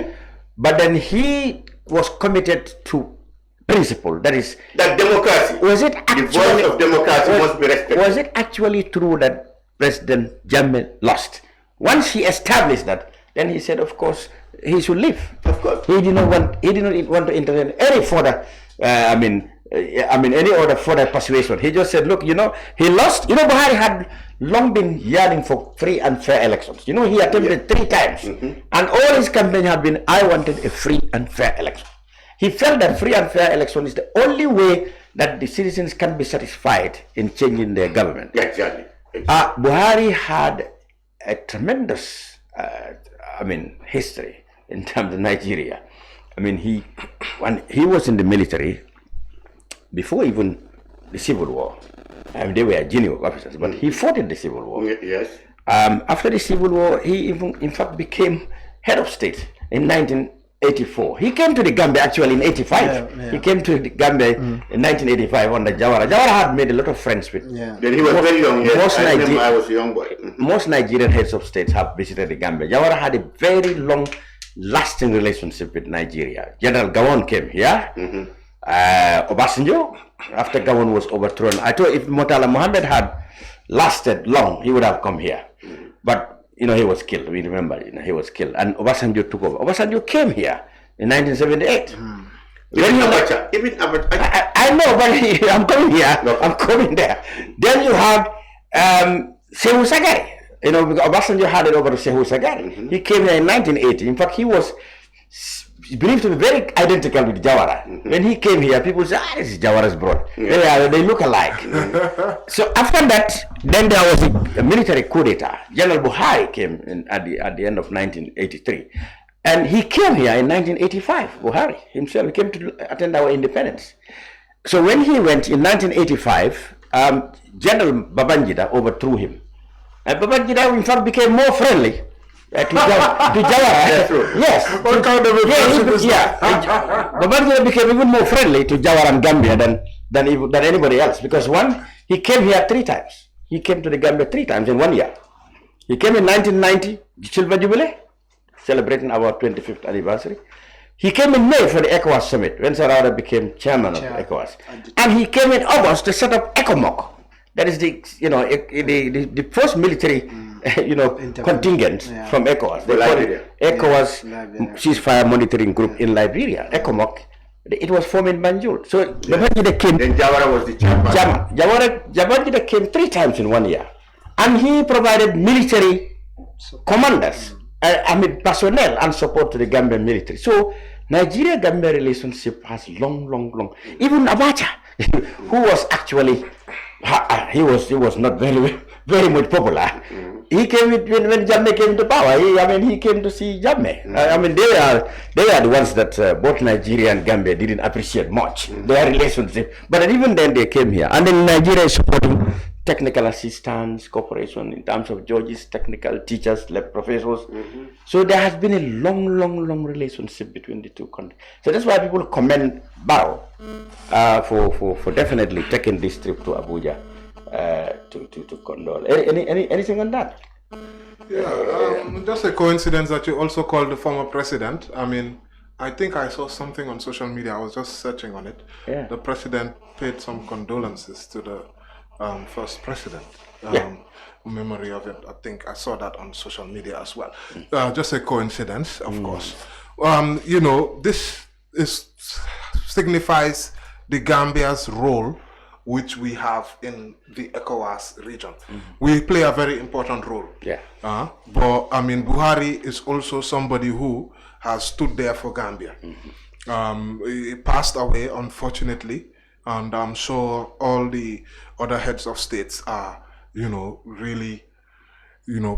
But then he was committed to principle, that is... That democracy. Was it actually... The voice of democracy must be respected. Was it actually true that President Jammeh lost? Once he established that, then he said, of course, he should leave. Of course. He did not want to intervene any further, any other further persuasion. He just said, look, he lost. Buhari had long been yearning for free and fair elections. He attempted 3 times. And all his campaign had been, I wanted a free and fair election. He felt that free and fair election is the only way that the citizens can be satisfied in changing their government. Exactly. Buhari had a tremendous, history in terms of Nigeria. When he was in the military, before even the Civil War, they were junior officers, but he fought in the Civil War. Yes. After the Civil War, he in fact became head of state in 1984. He came to the Gambia actually in 85. Yeah. He came to the Gambia in 1985 under Jawara. Jawara had made a lot of friends with. Yeah. Then he was very young. Yes. I remember I was a young boy. Most Nigerian heads of states have visited the Gambia. Jawara had a very lasting relationship with Nigeria. General Gowon came here. Obasanjo, after Gowon was overthrown, I thought if Muhammed had lasted long, he would have come here. But he was killed. We remember, he was killed, and Obasanjo took over. Saihou came here in 1978. Even Abacha. I know, but I'm coming here. No. I'm coming there. Then you had Saihou Sagari. Because Obasanjo handed over to Saihou Sagari. He came here in 1980. In fact, he was believed to be very identical with Jawara. When he came here, people said, this is Jawara's brother. They look alike. So after that, then there was a military coup d'etat. General Buhari came in at the end of 1983. And he came here in 1985, Buhari himself. He came to attend our independence. So when he went in 1985, General Babangida overthrew him. And Babangida, in fact, became more friendly to Jawara. Yes. What kind of a person is that? Babangida became even more friendly to Jawara and Gambia than anybody else. Because he came here 3 times. He came to the Gambia 3 times in 1 year. He came in 1990, Silver Jubilee, celebrating our 25th anniversary. He came in May for the ECOWAS summit when Sarara became chairman of ECOWAS. And he came in August to set up ECOMOC. That is the first military contingent from ECOWAS. They call it ECOWAS Ceasefire Monitoring Group in Liberia. ECOMOC. It was formed in Banjul. So Babangida came. Then Jawara was the chairman. Babangida came 3 times in 1 year. And he provided military commanders, personnel and support to the Gambian military. So Nigeria-Gambia relationship has long. Even Abacha, who was actually, he was not very much popular. He came when Jammeh came to power. He came to see Jammeh. They are the ones that both Nigeria and Gambia didn't appreciate much their relationship. But even then they came here, and then Nigeria is supporting technical assistance, cooperation in terms of judges, technical teachers, lab professors. So there has been a long relationship between the 2 countries. So that's why people commend Barrow for definitely taking this trip to Abuja to condole. Anything on that? Yeah, just a coincidence that you also called the former president. I think I saw something on social media. I was just searching on it. Yeah. The president paid some condolences to the first president. Memory of it. I think I saw that on social media as well. Just a coincidence, of course. This signifies the Gambia's role, which we have in the ECOWAS region. We play a very important role. Yeah. But Buhari is also somebody who has stood there for Gambia. He passed away, unfortunately, and I'm sure all the other heads of states are, really,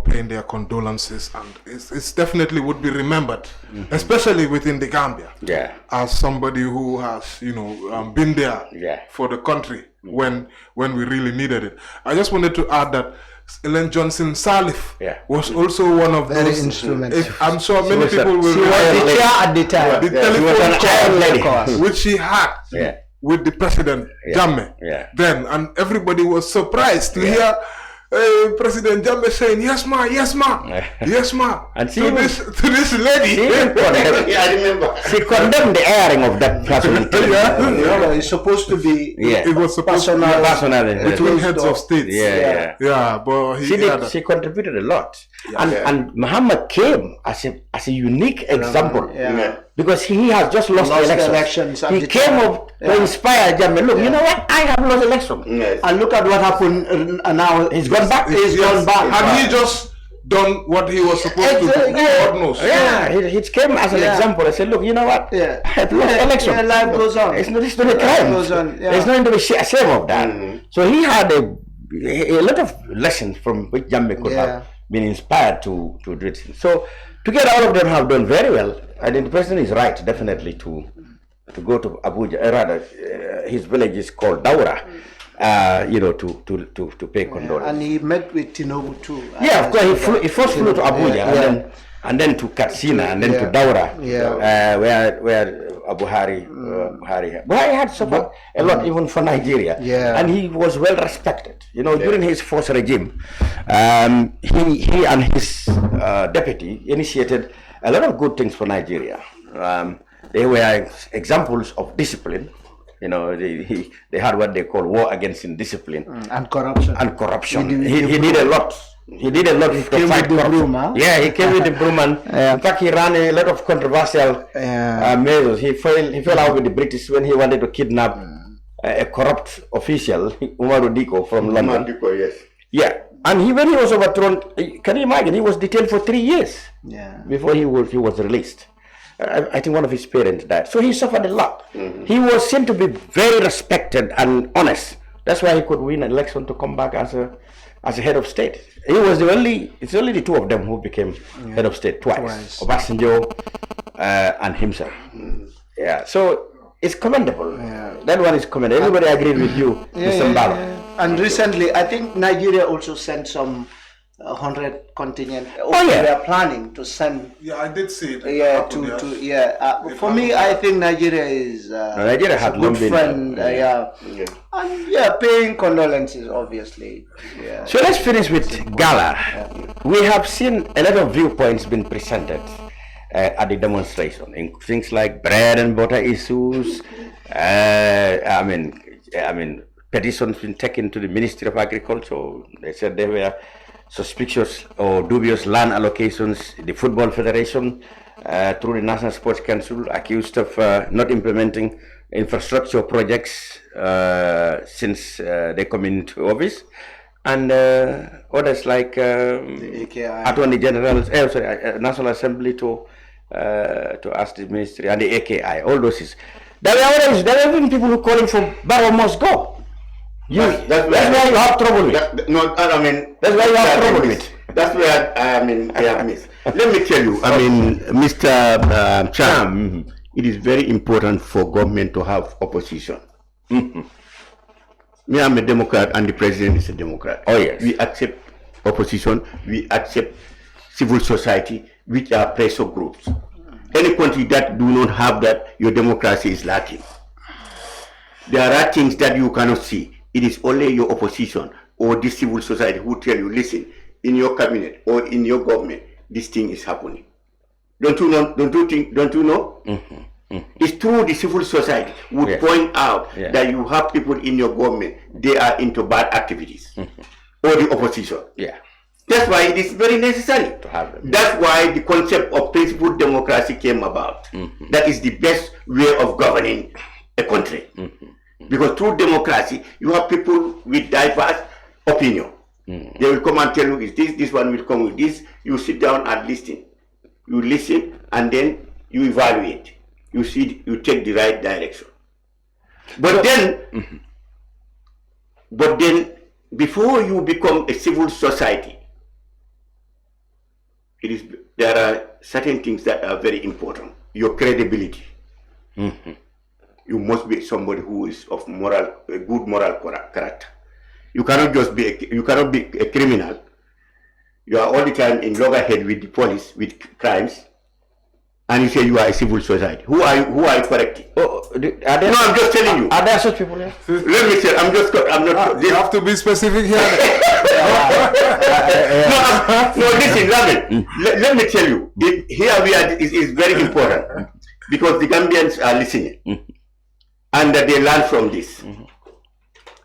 paying their condolences, and it's definitely would be remembered, especially within the Gambia. Yeah. As somebody who has, been there for the country when we really needed it. I just wanted to add that Ellen Johnson Sirleaf was also one of those. Instrumental. I'm sure many people will She was the chair at the time. The telephone chair, which she had with the president Jammeh then, and everybody was surprised to hear President Jammeh saying yes ma, yes ma, and to this lady. I remember. She condemned the airing of that personal it's supposed to be it was supposed to be personal between heads of states. But she contributed a lot. And Muhammed came as a unique example. Because he has just lost the elections. He came up to inspire Jammeh. Look, you know what? I have lost the election. And look at what happened now. He's gone back. He's gone back. Had he just done what he was supposed to do, God knows. He came as an example. I said, look, you know what? I have lost the election. Life goes on. It's not a crime. There's nothing to be ashamed of that. So he had a lot of lessons from which Jammeh could have been inspired to do it. So together, all of them have done very well. I think the president is right, definitely, to go to Abuja. His village is called Daura, to pay condolences. And he met with Tinubu too. Yeah, of course. He first flew to Abuja, and then to Katsina, and then to Daura, where Buhari had suffered a lot, even for Nigeria. And he was well respected. During his first regime, he and his deputy initiated a lot of good things for Nigeria. They were examples of discipline. They had what they call war against indiscipline and corruption. He did a lot. He did a lot to fight corruption. He came with the broom, and in fact, he ran a lot of controversial measures. He fell out with the British when he wanted to kidnap a corrupt official, Umaru Diko, from London. And when he was overthrown, can you imagine? He was detained for 3 years before he was released. I think one of his parents died. So he suffered a lot. He was seen to be very respected and honest. That's why he could win an election to come back as as a head of state. It's only the two of them who became head of state twice. Obasanjo and himself. Yeah, so it's commendable. That one is commendable. Everybody agreed with you, Mr. Mballow. And recently, I think Nigeria also sent some 100 contingent. They are planning to send. Yeah, I did see it. For me, I think Nigeria is Nigeria had a good friend. And paying condolences, obviously. Yeah. So let's finish with Gala. We have seen a lot of viewpoints being presented at the demonstration, in things like bread and butter issues. I mean, petitions been taken to the Ministry of Agriculture. They said they were suspicious or dubious land allocations. The Football Federation, through the National Sports Council, accused of not implementing infrastructure projects since they come into office, and others like Attorney General, National Assembly to ask the ministry and the AKI, all those is. There were even people who calling for Barrow must go. That's why you have trouble with it. That's why you have trouble with it. That's where I miss. Let me tell you, Mr. Cham, it is very important for government to have opposition. Me, I'm a Democrat and the president is a Democrat. Oh yes. We accept opposition, we accept civil society, which are pressure groups. Any country that do not have that, your democracy is lacking. There are things that you cannot see. It is only your opposition or the civil society who tell you, listen, in your cabinet or in your government, this thing is happening. Don't you know? It's through the civil society would point out that you have people in your government, they are into bad activities, or the opposition. That's why it is very necessary to have them. That's why the concept of principled democracy came about. That is the best way of governing a country. Because through democracy, you have people with diverse opinion. They will come and tell you, is this one will come with this. You sit down and listen. You listen and then you evaluate. You see, you take the right direction. But then, before you become a civil society, there are certain things that are very important. Your credibility. You must be somebody who is of a good moral character. You cannot just be a criminal. You are all the time in loggerhead with the police, with crimes, and you say you are a civil society. Who are you correcting? I'm just telling you. Are there such people here? Let me say, I'm not. You have to be specific here. Listen, Ramin, let me tell you. Here we are, is very important because the Gambians are listening. And that they learn from this.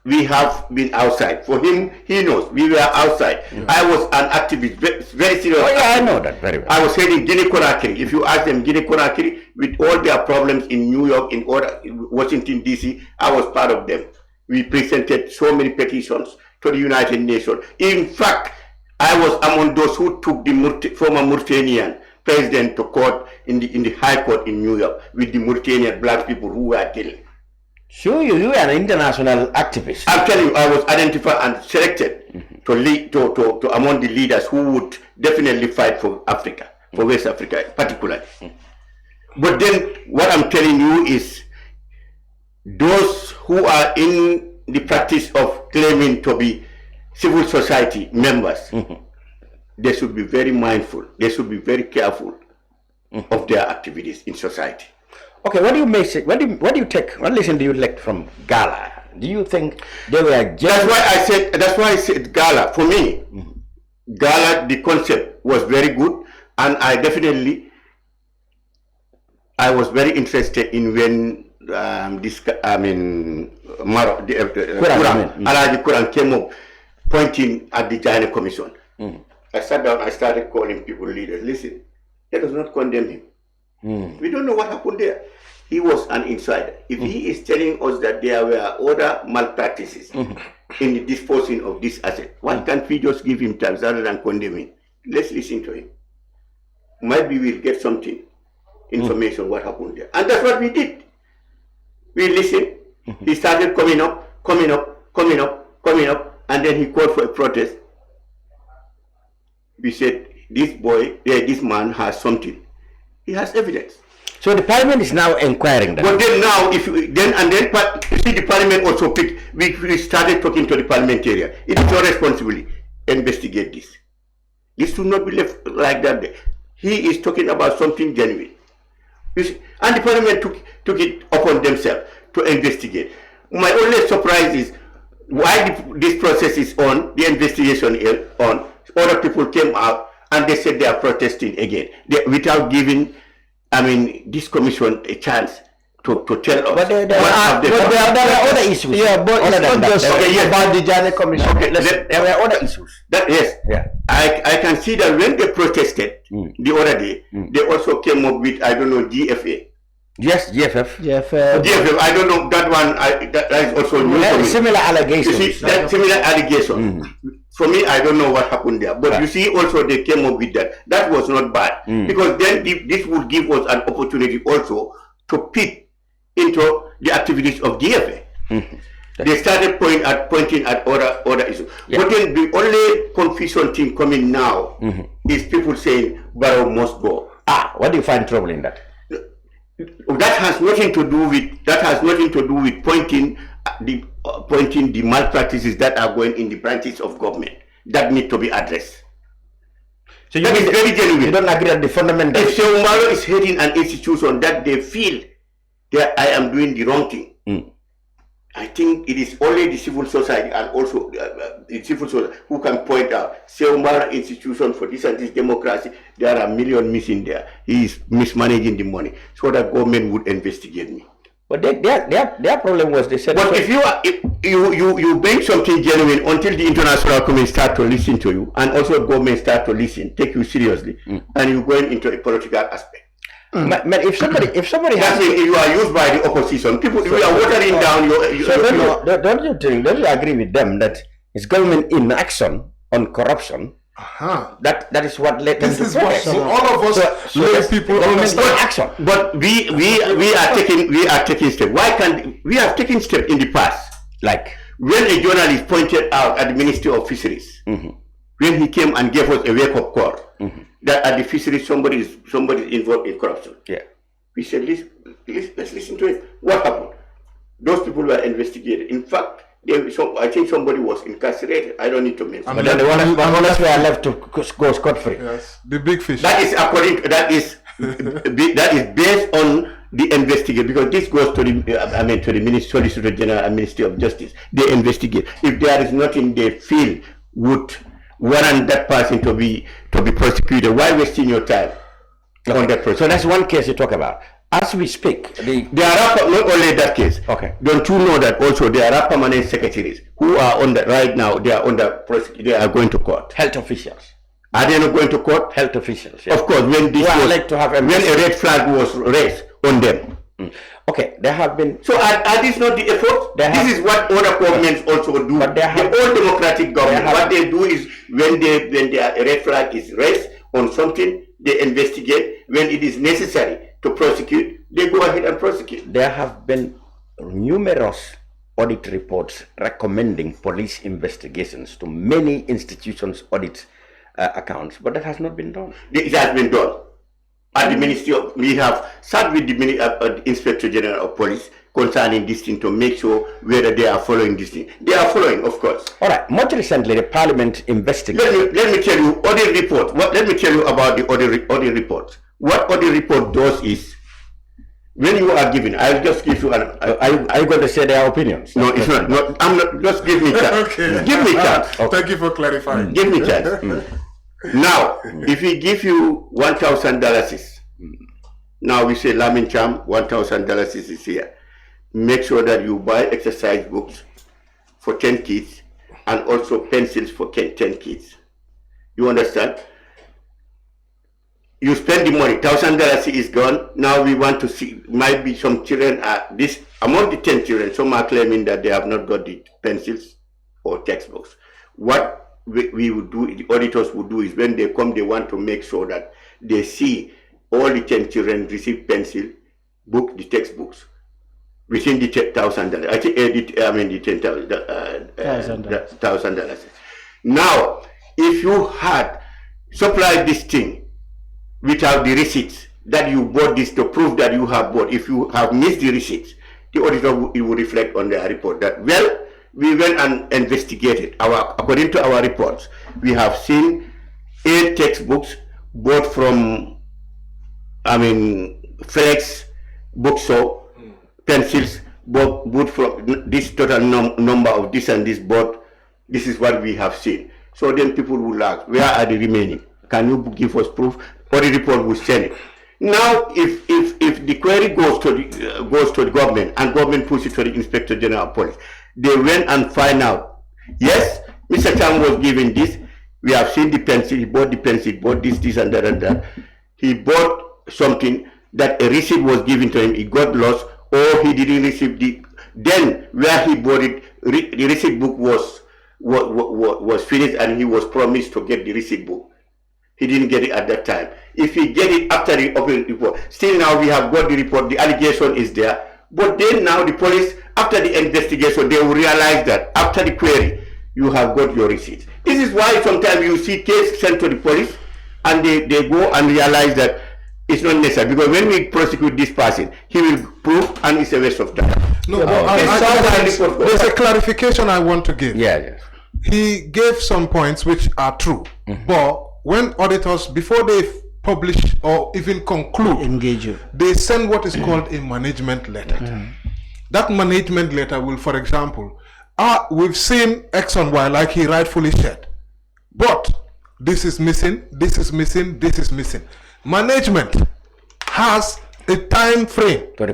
We have been outside. For him, he knows. We were outside. I was an activist, very serious. Oh yeah, I know that very well. I was heading Guinea-Conakry. If you ask them, Guinea-Conakry, with all their problems in New York, in Washington, D.C., I was part of them. We presented so many petitions to the United Nations. In fact, I was among those who took the former Mauritanian president to court in the High Court in New York with the Mauritanian black people who were killed. So you are an international activist. I'm telling you, I was identified and selected to among the leaders who would definitely fight for Africa, for West Africa particularly. But then what I'm telling you is those who are in the practice of claiming to be civil society members, they should be very mindful, they should be very careful of their activities in society. Okay, what do you take? What lesson do you take from Gala? Do you think they were just... That's why I said Gala. For me, Gala, the concept was very good, and I was very interested in when Quran came up pointing at the China Commission. I sat down, I started calling people leaders. Listen, let us not condemn him. We don't know what happened there. He was an insider. If he is telling us that there were other malpractices in the disposing of this asset, why can't we just give him time rather than condemn him? Let's listen to him. Maybe we'll get something, information what happened there. And that's what we did. We listened. He started coming up, and then he called for a protest. we said, this man has something. He has evidence. So the parliament is now inquiring that. But then now, you see, the parliament also picked, we started talking to the parliamentarian. It is your responsibility. Investigate this. This should not be left like that. He is talking about something genuine. You see, and the parliament took it upon themselves to investigate. My only surprise is why this process is on, the investigation is on. Other people came out and they said they are protesting again, without giving, this commission a chance to tell us. But there are other issues. Yeah, but it's not just about the Ghanian commission. Okay, there were other issues. Yes. Yeah. I can see that when they protested the other day, they also came up with, I don't know, GFA. Yes, GFF. GFF, I don't know that one. That is also new to me. Similar allegations. You see, that similar allegation. For me, I don't know what happened there. But you see, also they came up with that. That was not bad. Because then this would give us an opportunity also to peek into the activities of GFA. They started pointing at other issues. Yeah. But then the only confusion thing coming now is people saying Barrow must go. What do you find trouble in that? That has nothing to do with pointing the malpractices that are going in the branches of government that need to be addressed. So that is very genuine. You don't agree that the fundamental. If Saihou Mballow is heading an institution that they feel that I am doing the wrong thing, I think it is only the civil society and also the civil society who can point out Saihou Mballow institution for this and this democracy. There are millions missing there. He is mismanaging the money, so that government would investigate me. But their problem was they said. But if you bring something genuine until the international community start to listen to you, and also government start to listen, take you seriously, and you going into a political aspect. But if somebody has, if you are used by the opposition, people we are watering down your. Don't you agree with them that it's government inaction on corruption? That is what led them to protest. So all of us lay people understand action. But we are taking steps. Why can't we have taken steps in the past? Like when a journalist pointed out at the Ministry of Fisheries, when he came and gave us a wake-up call that at the fisheries somebody is involved in corruption. Yeah, we said let's listen to it. What happened? Those people were investigated. In fact, I think somebody was incarcerated. I don't need to mention. But then the ones were left to go scot-free. Yes, the big fish. That is that is based on the investigation, because this goes to the Solicitor General and Ministry of Justice. They investigate. If there is nothing they feel would warrant that person to be prosecuted, why wasting your time on that person? So that's one case you talk about. As we speak, there are not only that case. Okay. Don't you know that also there are permanent secretaries who are on the right now? They are going to court. Health officials. Are they not going to court? Health officials. Yeah. Of course, when a red flag was raised on them. Okay, there have been. So are these not the efforts? This is what other governments also do. But the old democratic government, what they do is when a red flag is raised on something, they investigate. When it is necessary to prosecute, they go ahead and prosecute. There have been numerous audit reports recommending police investigations to many institutions' audit accounts, but that has not been done. It has been done. At the Ministry of, we have sat with the Inspector General of Police concerning this thing to make sure whether they are following this thing. They are following, of course. All right. Much recently, the Parliament investigated. Let me tell you audit report. Let me tell you about the audit report. What audit report does is, when you are given, I'll just give you an. Are you going to say their opinions? No, it's not. No, I'm not. Just give me chance. Okay. Give me chance. Okay. Thank you for clarifying. Give me chance. Now, if we give you $1,000, now we say Lamin Cham, $1,000 is here. Make sure that you buy exercise books for 10 kids and also pencils for 10 kids. You understand? You spend the money, $1,000 is gone. Now we want to see, might be some children among the 10 children, some are claiming that they have not got the pencils or textbooks. What we would do, the auditors would do, is when they come, they want to make sure that they see all the 10 children receive pencil, book, the textbooks within the $1,000. I think the $10,000. Now, if you had supply this thing without the receipts that you bought this to prove that you have bought. If you have missed the receipts, the auditor will reflect on their report that, well, we went and investigated. According to our reports, we have seen 8 textbooks bought from, Flex bookstore, pencils bought from this total number of this and this bought. This is what we have seen. So then people will ask, where are the remaining? Can you give us proof? Or the report will send it. Now, if the query goes to the government and government puts it to the Inspector General of Police, they went and find out, yes, Mr. Chang was given this. We have seen the pencil. He bought the pencil. He bought this and that and that. He bought something that a receipt was given to him. It got lost, or he didn't receive the. Then where he bought it, the receipt book was finished, and he was promised to get the receipt book. He didn't get it at that time. If he get it after the open report, still now we have got the report, the allegation is there. But then now the police, after the investigation, they will realize that after the query, you have got your receipts. This is why sometimes you see case sent to the police and they go and realize that it's not necessary. Because when we prosecute this person, he will prove and it's a waste of time. No, there's a clarification I want to give. Yes. He gave some points which are true, but when auditors, before they publish or even conclude, engage you, they send what is called a management letter. That management letter will, for example, we've seen X and Y, like he rightfully said, but this is missing, this is missing, this is missing. Management has a time frame to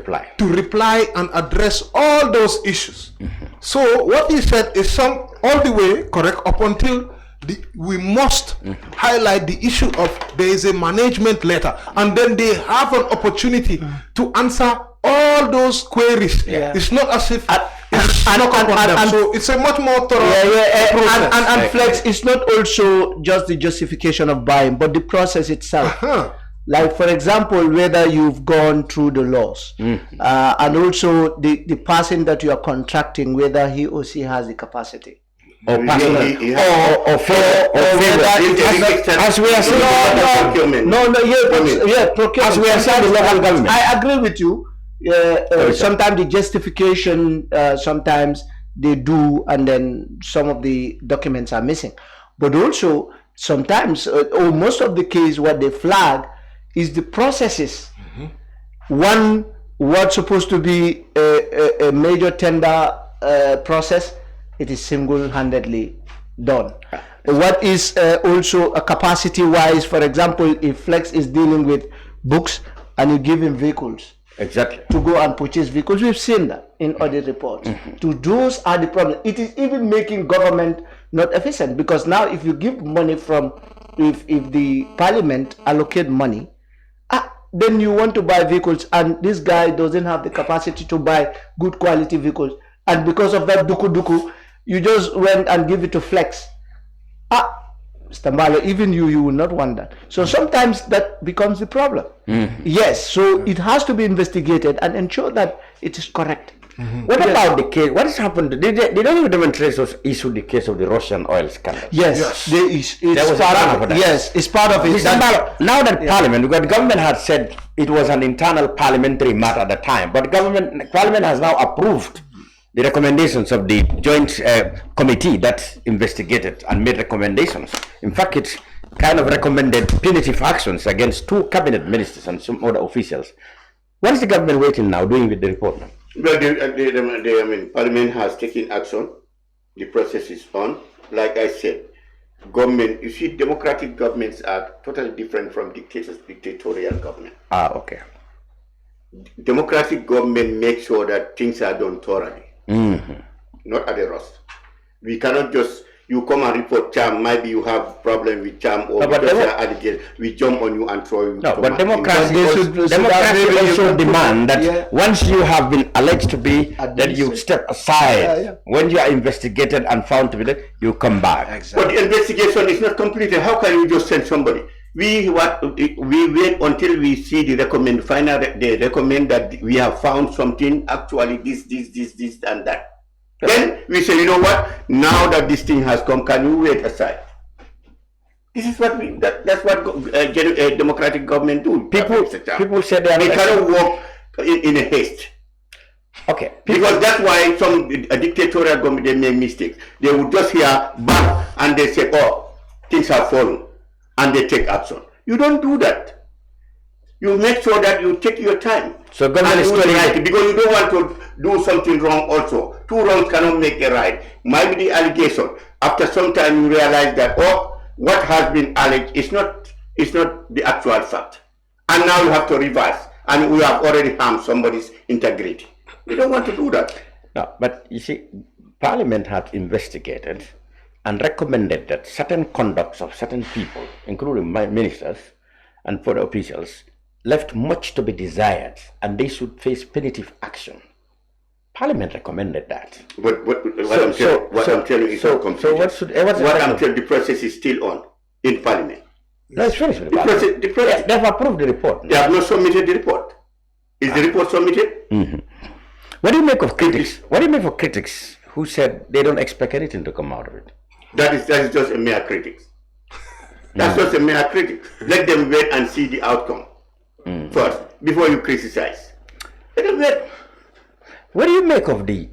reply and address all those issues. So what he said is all the way correct up until we must highlight the issue of there is a management letter, and then they have an opportunity to answer all those queries. It's not as if so it's a much more thorough process. And Flex, it's not also just the justification of buying, but the process itself. Like, for example, whether you've gone through the laws, and also the person that you are contracting, whether he or she has the capacity. Or personal, or as we are saying, procurement. As we are saying, the local government. I agree with you. Sometimes the justification, sometimes they do, and then some of the documents are missing. But also, sometimes, or most of the case, what they flag is the processes. One, what's supposed to be a major tender process, it is single-handedly done. What is also a capacity-wise, for example, if Flex is dealing with books and you give him vehicles, to go and purchase vehicles, we've seen that in audit reports. To those are the problems. It is even making government not efficient, because now if you give money from, if the parliament allocate money, then you want to buy vehicles, and this guy doesn't have the capacity to buy good quality vehicles, and because of that duku, you just went and give it to Flex. Mr. Mballow, even you will not want that. So sometimes that becomes the problem. Yes, so it has to be investigated and ensure that it is correct. What about the case? What has happened? Did any demonstrators issue the case of the Russian oil scandal? Yes. It's part of it. Yes, it's part of it. Now that Parliament, because the government had said it was an internal parliamentary matter at the time, but Parliament has now approved the recommendations of the joint committee that investigated and made recommendations. In fact, it kind of recommended punitive actions against 2 cabinet ministers and some other officials. What is the government waiting now, doing with the report now? Well, Parliament has taken action. The process is on. Like I said, government, you see, democratic governments are totally different from dictatorial government. Okay. Democratic government makes sure that things are done thoroughly. Not at a rush. We cannot just, you come and report charm, maybe you have problem with charm, or we jump on you and throw you. No, but democracy also demand that once you have been alleged to be, that you step aside. When you are investigated and found to be that, you come back. But the investigation is not completed. How can you just send somebody? We wait until we see the they recommend that we have found something, actually this and that. Then we say, you know what, now that this thing has come, can you wait aside? This is what that's what democratic government do. People say they cannot work in a haste. Okay. Because that's why some dictatorial government, they make mistakes. They would just hear bang and they say, oh, things have fallen, and they take action. You don't do that. You make sure that you take your time. So government is right, because you don't want to do something wrong also. Two wrongs cannot make a right. Might be the allegation. After some time you realize that, oh, what has been alleged is not the actual fact. And now you have to reverse. And we have already harmed somebody's integrity. We don't want to do that. No, but you see, Parliament had investigated and recommended that certain conducts of certain people, including ministers and foreign officials, left much to be desired, and they should face punitive action. Parliament recommended that. But what I'm telling you is not completed. The process is still on in Parliament. No, it's finished with the Parliament. They've approved the report. They have not submitted the report. Is the report submitted? Mm-hmm. What do you make of critics? What do you make of critics who said they don't expect anything to come out of it? That is just a mere critics. That's just a mere critic. Let them wait and see the outcome first before you criticize. Let them wait. What do you make of the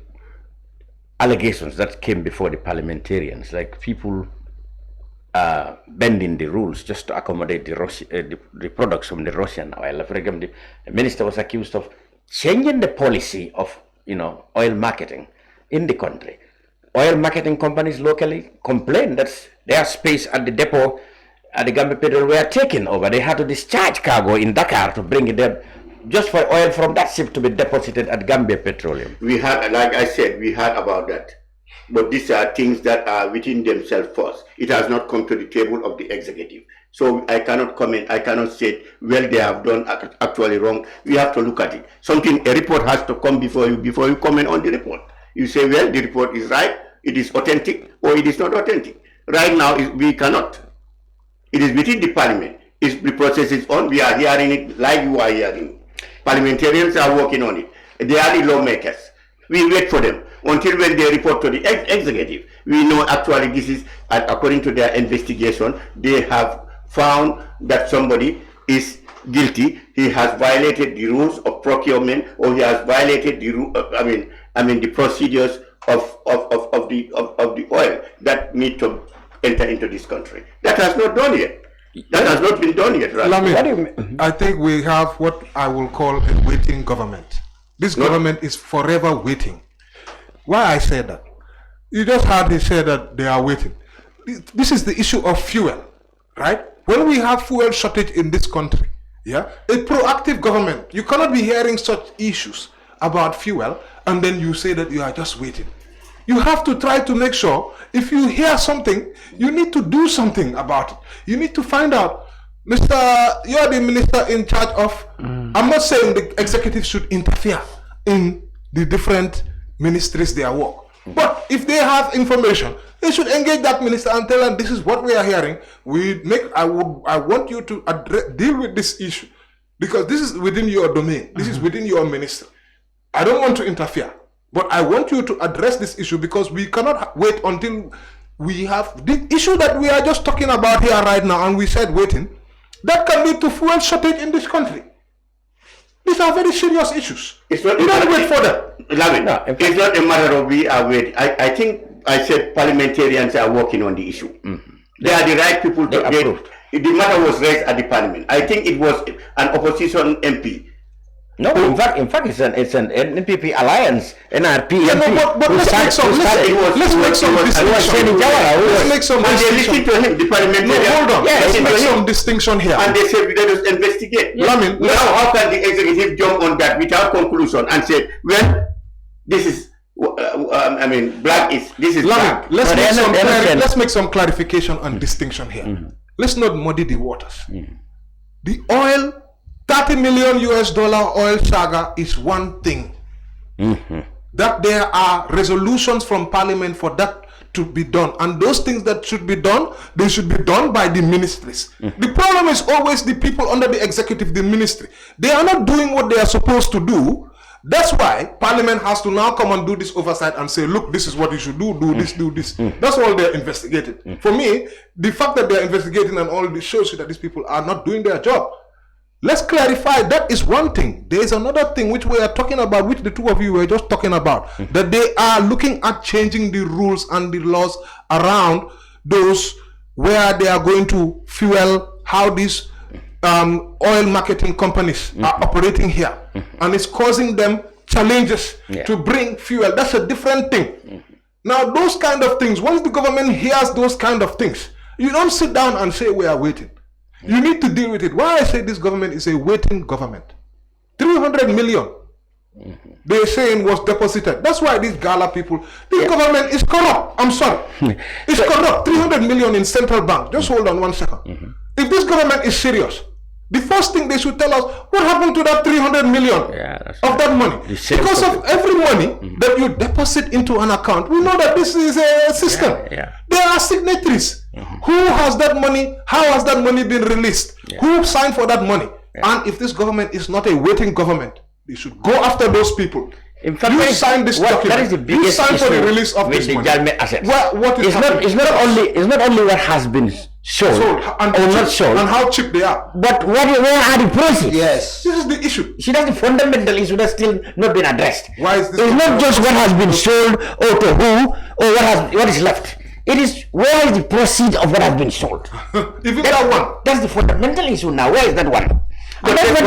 allegations that came before the parliamentarians, like people bending the rules just to accommodate the products from the Russian oil? For example, the minister was accused of changing the policy of oil marketing in the country. Oil marketing companies locally complained that their space at the depot at the Gambia Petroleum were taken over. They had to discharge cargo in Dakar to bring it there, just for oil from that ship to be deposited at Gambia Petroleum. We had, like I said, we heard about that. But these are things that are within themselves first. It has not come to the table of the executive. So I cannot comment, I cannot say, well, they have done actually wrong. We have to look at it. A report has to come before you comment on the report. You say, well, the report is right, it is authentic, or it is not authentic. Right now, we cannot. It is within the parliament. The process is on. We are hearing it like you are hearing it. Parliamentarians are working on it. They are the lawmakers. We wait for them until when they report to the executive. We know actually this is, according to their investigation, they have found that somebody is guilty. He has violated the rules of procurement, or he has violated the the procedures of the oil that need to enter into this country. That has not done yet. That has not been done yet, right? I think we have what I will call a waiting government. This government is forever waiting. Why I say that? You just heard he say that they are waiting. This is the issue of fuel, right? When we have fuel shortage in this country, a proactive government, you cannot be hearing such issues about fuel and then you say that you are just waiting. You have to try to make sure, if you hear something, you need to do something about it. You need to find out, you are the minister in charge of, I'm not saying the executive should interfere in the different ministries they work. But if they have information, they should engage that minister and tell them, this is what we are hearing. I want you to deal with this issue, because this is within your domain. This is within your ministry. I don't want to interfere, but I want you to address this issue, because we cannot wait until we have the issue that we are just talking about here right now, and we said waiting. That can lead to fuel shortage in this country. These are very serious issues. It's not. You don't wait for them. It's not a matter of we are waiting. I think I said parliamentarians are working on the issue. They are the right people to get. The matter was raised at the parliament. I think it was an opposition MP. No, in fact, it's an NPP alliance, NRP. But let's make some distinction. And they listened to him, the parliamentarian. Hold on. Let's make some distinction here. And they said, let us investigate. Now, how can the executive jump on that without conclusion and say, well, this is, black is, this is black. Let's make some clarification and distinction here. Let's not muddy the waters. The oil, $30 million oil saga is one thing. That there are resolutions from parliament for that to be done, and those things that should be done, they should be done by the ministries. The problem is always the people under the executive, the ministry. They are not doing what they are supposed to do, That's why Parliament has to now come and do this oversight and say, look, this is what you should do this, do this. That's all they're investigating. For me, the fact that they're investigating and all this shows you that these people are not doing their job. Let's clarify, that is one thing. There is another thing which we are talking about, which the two of you were just talking about, that they are looking at changing the rules and the laws around those where they are going to fuel, how these oil marketing companies are operating here. And it's causing them challenges to bring fuel. That's a different thing. Now, those kind of things, once the government hears those kind of things, you don't sit down and say, we are waiting. You need to deal with it. Why I say this government is a waiting government. 300 million, they're saying, was deposited. That's why these Gala people, this government is corrupt. I'm sorry. It's corrupt. 300 million in central bank. Just hold on 1 second. If this government is serious, the first thing they should tell us, what happened to that 300 million of that money? Because of every money that you deposit into an account, we know that this is a system. There are signatories. Who has that money? How has that money been released? Who signed for that money? And if this government is not a waiting government, they should go after those people. In fact, you sign this document. That is the biggest issue for the release of with this the money. Assets. It's not only what has been sold and or not sold, and how cheap they are, but where are the proceeds? Yes, this is the issue. See, that's the fundamental issue that's still not been addressed. Why is this? It's not just what has been sold or to who or what is left. It is where is the proceeds of what has been sold. Even that one. That's the fundamental issue now. Where is that one? But that's what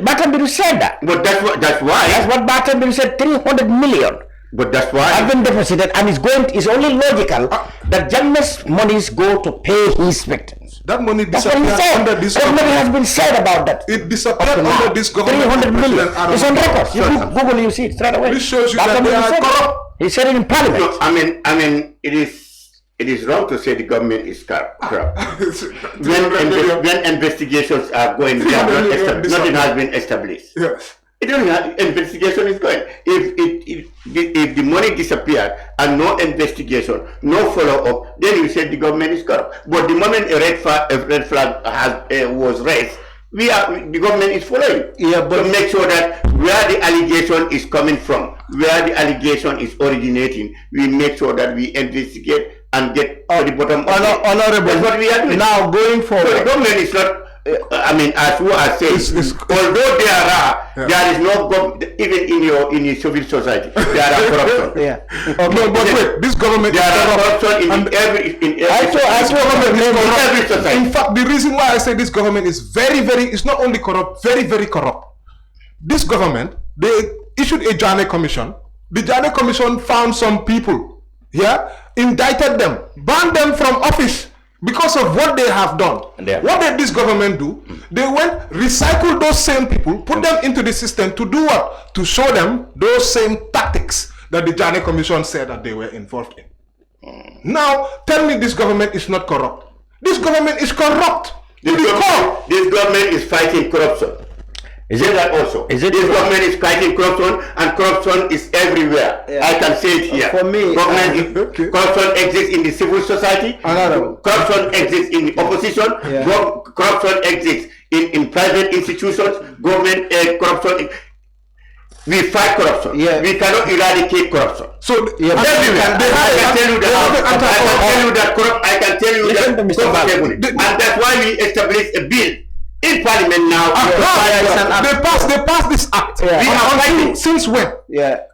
Bartenbiru said that. But that's why. That's what Bartenbiru said, 300 million. But that's why. Have been deposited, and it's only logical that Jammeh's monies go to pay his victims. That money disappeared under this government. Nothing has been said about that. It disappeared under this government. 300 million. It's on record. You Google, you see it straight away. This shows you that they are corrupt. He said it in Parliament. No, I mean, it is wrong to say the government is corrupt. when investigations are going, nothing has been established. Yes. Investigation is going. If the money disappeared and no investigation, no follow up, then you said the government is corrupt. But the moment a red flag was raised, the government is following. To make sure that where the allegation is coming from, where the allegation is originating, we make sure that we investigate and get to the bottom of it. Honorable, that's what we are doing. Now going forward, so the government is not. As who are saying, although there is no government, even in your civil society, there are corruption. But wait, this government there are corruption in every society. In fact, the reason why I say this government is it's not only corrupt, very, very corrupt. This government, they issued a Ghanian commission. The Ghanian commission found some people, indicted them, banned them from office because of what they have done. What did this government do? They went, recycle those same people, put them into the system to do what? To show them those same tactics that the Ghanian commission said that they were involved in. Now, tell me this government is not corrupt. This government is corrupt. This government is fighting corruption. Is it that also? This government is fighting corruption, and corruption is everywhere. I can say it here. For me, corruption exists in the civil society. Corruption exists in the opposition. Corruption exists in private institutions. Government corruption. We fight corruption. We cannot eradicate corruption. So everywhere. I can tell you that comfortably. And that's why we established a bill in Parliament now. They passed this act. Since when?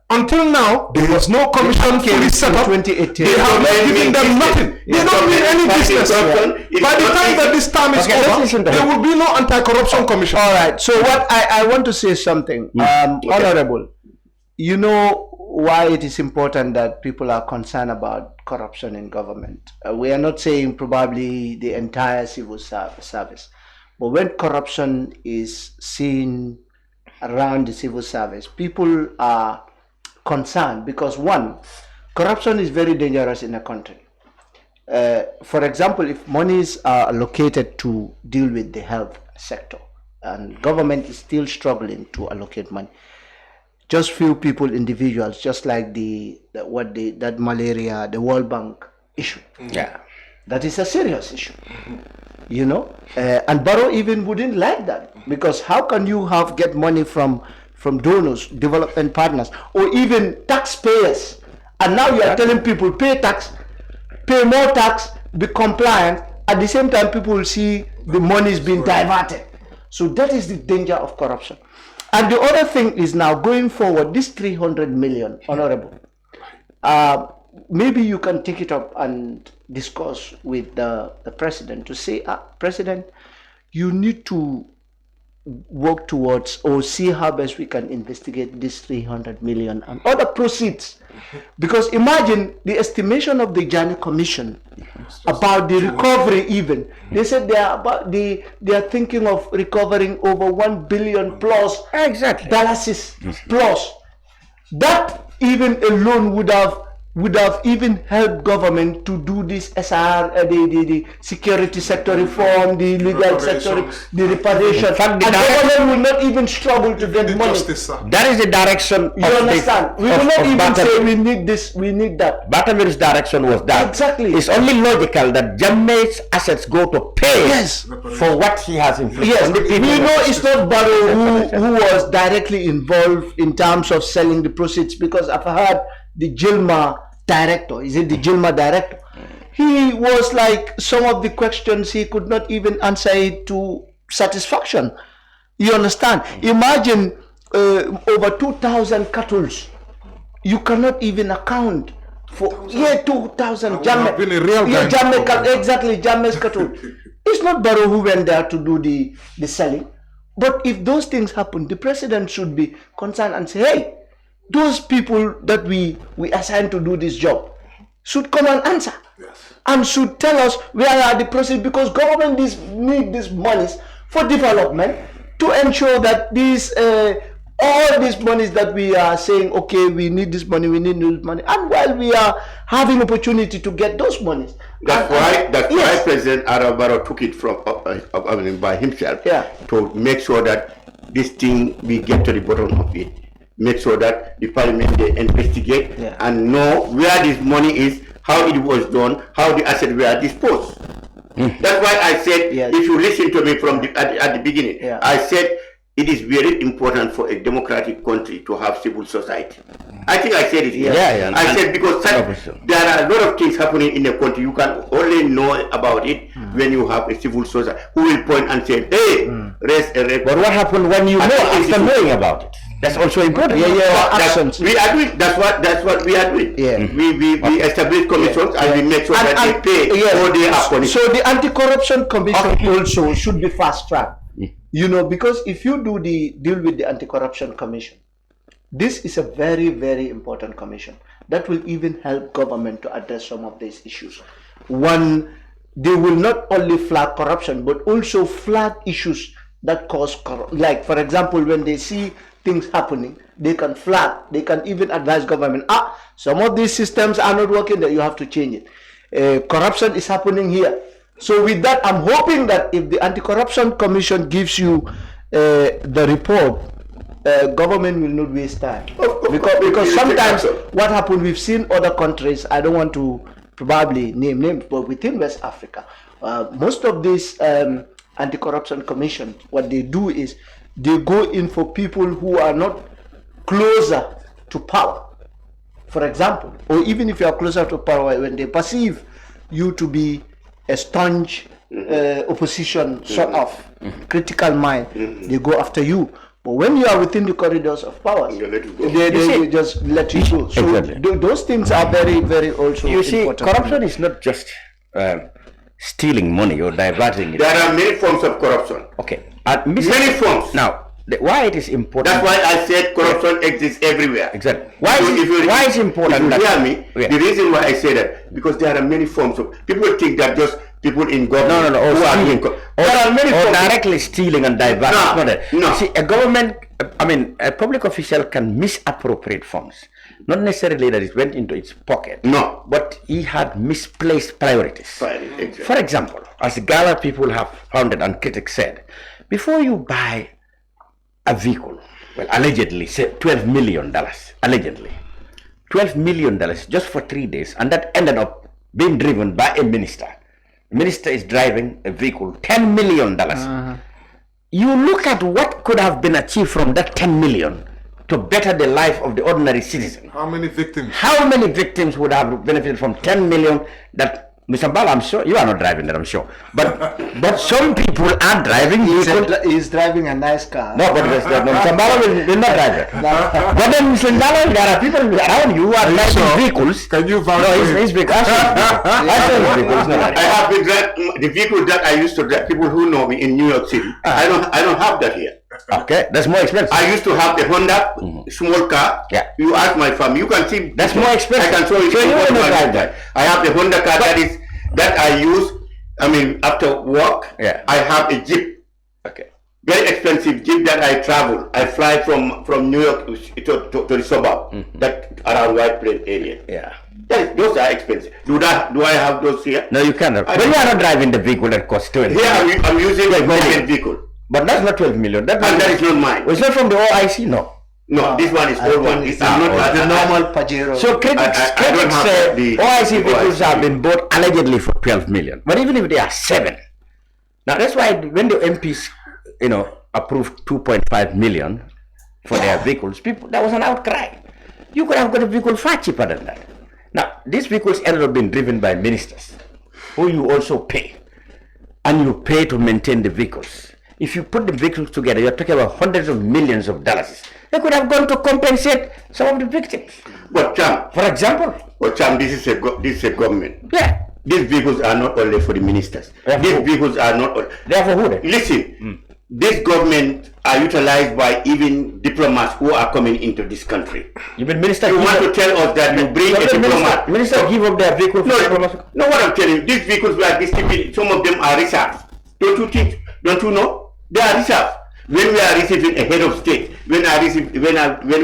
Until now, there was no commission fully set up. 2018. They have not given them nothing. They don't mean any business. By the time that this term is over, there will be no anti-corruption commission. All right. So what I want to say something, Honorable. You know why it is important that people are concerned about corruption in government. We are not saying probably the entire civil service. But when corruption is seen around the civil service, people are concerned because, one, corruption is very dangerous in a country. For example, if monies are allocated to deal with the health sector and government is still struggling to allocate money, just few people, individuals, just like that malaria, the World Bank issue. That is a serious issue. And Barrow even wouldn't like that, because how can you get money from from donors, development partners, or even taxpayers. And now you are telling people, pay tax, pay more tax, be compliant. At the same time, people will see the money is being diverted. So that is the danger of corruption. And the other thing is now going forward, this 300 million, Honorable, maybe you can take it up and discuss with the president to say, President, you need to work towards or see how best we can investigate this 300 million and other proceeds. Because imagine the estimation of the Ghanian Commission about the recovery even. They said they are thinking of recovering over 1 billion plus dollars plus. That even alone would have even helped government to do this SR, the security sector reform, the legal sector, the reparation. And government will not even struggle to get money. That is the direction. You understand? We will not even say we need this, we need that. Batavir's direction was that. Exactly. It's only logical that Jammeh's assets go to pay for what he has inflicted. Yes, we know it's not Barrow who was directly involved in terms of selling the proceeds, because I've heard the Gilma director, is it the Gilma director? He was like, some of the questions he could not even answer it to satisfaction. You understand? Imagine over 2,000 cattle. You cannot even account for 2,000 Jammeh. Exactly, Jammeh's cattle. It's not Barrow who went there to do the selling. But if those things happen, the president should be concerned and say, hey, those people that we assign to do this job should come and answer, and should tell us where are the proceeds, because government need these monies for development to ensure that these all these monies that we are saying, okay, we need this money, and while we are having opportunity to get those monies. That's why President Barrow took it from by himself to make sure that this thing, we get to the bottom of it. Make sure that the parliament, they investigate and know where this money is, how it was done, how the assets were disposed. That's why I said, if you listen to me from at the beginning, I said it is very important for a democratic country to have civil society. I think I said it here. I said because there are a lot of things happening in the country. You can only know about it when you have a civil society who will point and say, hey, but what happened when you know after knowing about it? That's also important. Actions. We are doing. That's what we are doing. We establish commissions and we make sure that they pay or they are punished. So the anti-corruption commission also should be fast-tracked. You know, because if you do deal with the anti-corruption commission, this is a very, very important commission that will even help government to address some of these issues. One, they will not only flag corruption, but also flag issues that cause corruption. Like, for example, when they see things happening, they can flag, they can even advise government, some of these systems are not working, that you have to change it. Corruption is happening here. So with that, I'm hoping that if the Anti-Corruption Commission gives you the report, government will not waste time. Because sometimes what happened, we've seen other countries, I don't want to probably name names, but within West Africa, most of these Anti-Corruption Commission, what they do is they go in for people who are not closer to power. For example, or even if you are closer to power, when they perceive you to be a staunch opposition sort of critical mind, they go after you. But when you are within the corridors of power, they just let you go. So those things are very, very also important. You see, corruption is not just stealing money or diverting it. There are many forms of corruption. Okay. Many forms. Now, why it is important? That's why I said corruption exists everywhere. Exactly. Why is it important? If you hear me, the reason why I say that, because there are many forms of, people think that just people in government who are doing, there are many forms directly stealing and diverting. No. See, a government, a public official can misappropriate funds. Not necessarily that it went into its pocket. No. But he had misplaced priorities. Exactly. For example, as the Gala people have found it and critics said, before you buy a vehicle, well, allegedly, say $12 million, allegedly. $12 million just for 3 days, and that ended up being driven by a minister. The minister is driving a vehicle, $10 million. You look at what could have been achieved from that $10 million. to better the life of the ordinary citizen. How many victims? How many victims would have benefited from 10 million that Mr. Mballow, I'm sure you are not driving that, I'm sure. But some people are driving. He's driving a nice car. No, but Mr. Mballow will not drive it. But then Mr. Mballow, there are people around you who are driving vehicles. Can you vouch No, for his vehicle. I have been driving the vehicle that I used to drive. People who know me in New York City. I don't have that here. Okay, that's more expensive. I used to have the Honda small car. Yeah. You ask my family. You can see. That's more expensive. I can show you. So you will not drive that. I have the Honda car that I use. I mean, after work. Yeah. I have a Jeep. Okay. Very expensive Jeep that I travel. I fly from New York to the suburb. That around White Plains area. Yeah. Those are expensive. Do I have those here? No, you cannot. But you are not driving the vehicle that costs 12 Here I'm using a government vehicle. But that's not 12 million. That is not mine. It's not from the OIC, no. No, this one is old one. It's not the normal Pajero. So critics say OIC vehicles have been bought allegedly for 12 million. But even if they are 7. Now that's why when the MPs, approved 2.5 million for their vehicles, there was an outcry. You could have got a vehicle far cheaper than that. Now, these vehicles ended up being driven by ministers, who you also pay. And you pay to maintain the vehicles. If you put the vehicles together, you're talking about hundreds of millions of dollars. They could have gone to compensate some of the victims. But Cham, for example. But Cham, this is a government. Yeah. These vehicles are not only for the ministers. These vehicles are not. They are for who then? Listen, this government are utilized by even diplomats who are coming into this country. You mean minister? You want to tell us that you bring a diplomat? Minister give up their vehicles. No, what I'm telling you, these vehicles were distributed. Some of them are reserved. Don't you think? Don't you know? They are reserved. When we are receiving a head of state, when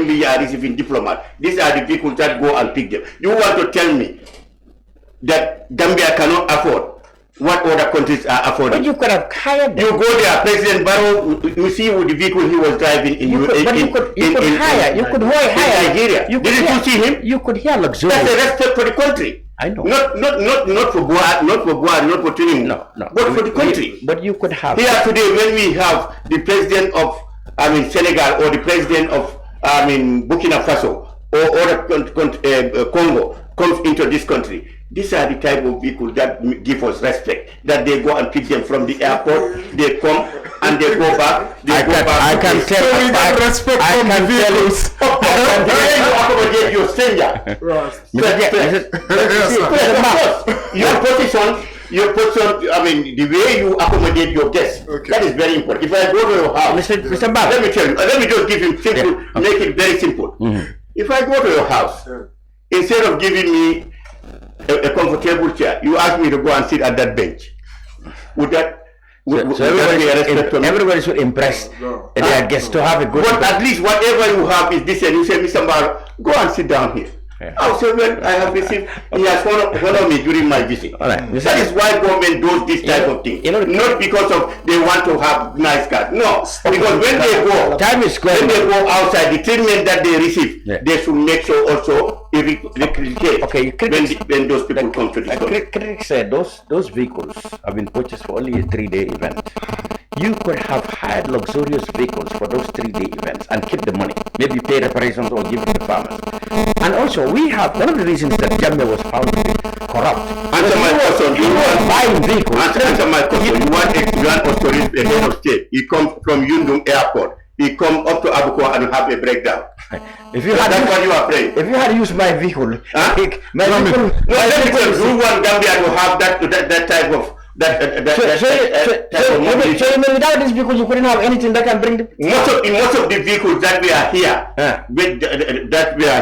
we are receiving diplomat, these are the vehicles that go and pick them. You want to tell me that Gambia cannot afford what other countries are affording? But you could have hired them. You go there, President Barrow, you see with the vehicle he was driving in hire. You could hire Nigeria. Didn't you see him? You could hear luxurious. That's a respect for the country. I know. Not for Buhari, not for Tinubu. No. But for the country. But you could have. Here today, when we have the president of, Senegal, or the president of, Burkina Faso, or other Congo comes into this country, these are the type of vehicles that give us respect. That they go and pick them from the airport, they come and they go back. I can tell you accommodate your stranger. Your position, the way you accommodate your guests, that is very important. If I go to your house, Mr. Bab, let me tell you, let me just give you simple, make it very simple. If I go to your house, instead of giving me a comfortable chair, you ask me to go and sit at that bench. Would that everybody should impress their guests to have a good. But at least whatever you have is this, and you say, Mr. Mballow, go and sit down here. I'll say, well, I have received, he has honored me during my visit. That is why government does this type of thing. Not because of they want to have nice cars. No, because when they go, when they go outside, the treatment that they receive, they should make sure also replicate when those people come to this country. Critics said those vehicles have been purchased for only a 3-day event. You could have hired luxurious vehicles for those 3-day events and keep the money. Maybe pay reparations or give it to farmers. And also, we have one of the reasons that Gambia was found to be corrupt. Answer my question. You want buying vehicles. Answer my question. You want us to reach a head of state. He comes from Yundum Airport. He come up to Abuko and have a breakdown. If you had what you are praying. If you had used my vehicle, you want Gambia to have that type of. So without these vehicles, you couldn't have anything that can bring in most of the vehicles that we are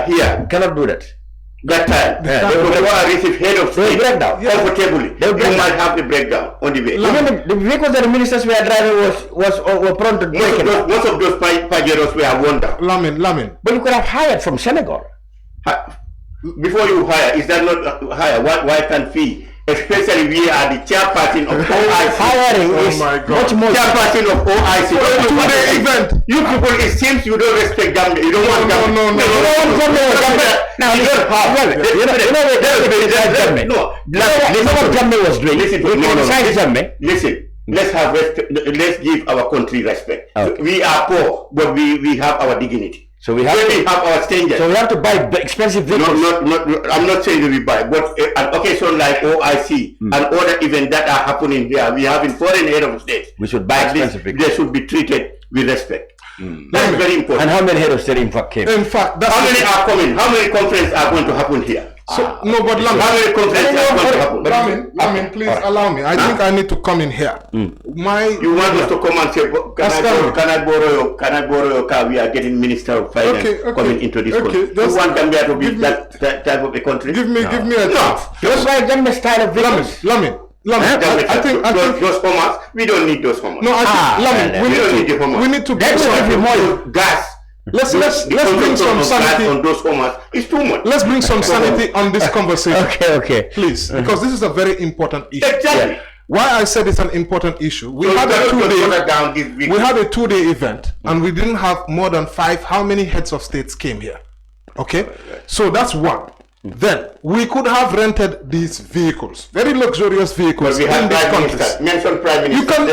here, cannot do that. That time, they will receive head of state comfortably. You might have a breakdown on the way. Even the vehicles that the ministers were driving were prone to breaking. Most of those Pajeros were worn down. Lamin. But you could have hired from Senegal. Before you hire, is that not hire? Why can't fee? Especially we are the chairperson of OIC. Hiring is much more chairperson of OIC. Two-day event. You people, it seems you don't respect Gambia. You don't want Gambia. No. Now you know what Gambia was doing. Listen. Let's have respect. Let's give our country respect. We are poor, but we have our dignity. So we have our standards. So we have to buy expensive vehicles. I'm not saying we buy, but an occasion like OIC and other events that are happening here, we have in foreign head of state. We should buy expensive vehicles. They should be treated with respect. That's very important. And how many head of state in fact came? In fact, how many are coming? How many conferences are going to happen here? So no, but how many conferences are going to happen? Lamin, please allow me. I think I need to come in here. You want us to come and say, can I borrow your car? We are getting Minister of Finance coming into this country. You want Gambia to be that type of a country? Give me a chance. Just like Gambia style of vehicles. Lamin. I think those homers. We don't need those homers. No, I think Lamin, we don't need the homers. We need to give you more gas. Let's bring some sanity on those homers. It's too much. Let's bring some sanity on this conversation. Okay. Please, because this is a very important issue. Exactly. Why I said it's an important issue. We had a 2-day event, and we didn't have more than 5. How many heads of states came here? Okay, so that's one. Then we could have rented these vehicles, very luxurious vehicles. But we have prime ministers. Mention prime ministers. You can.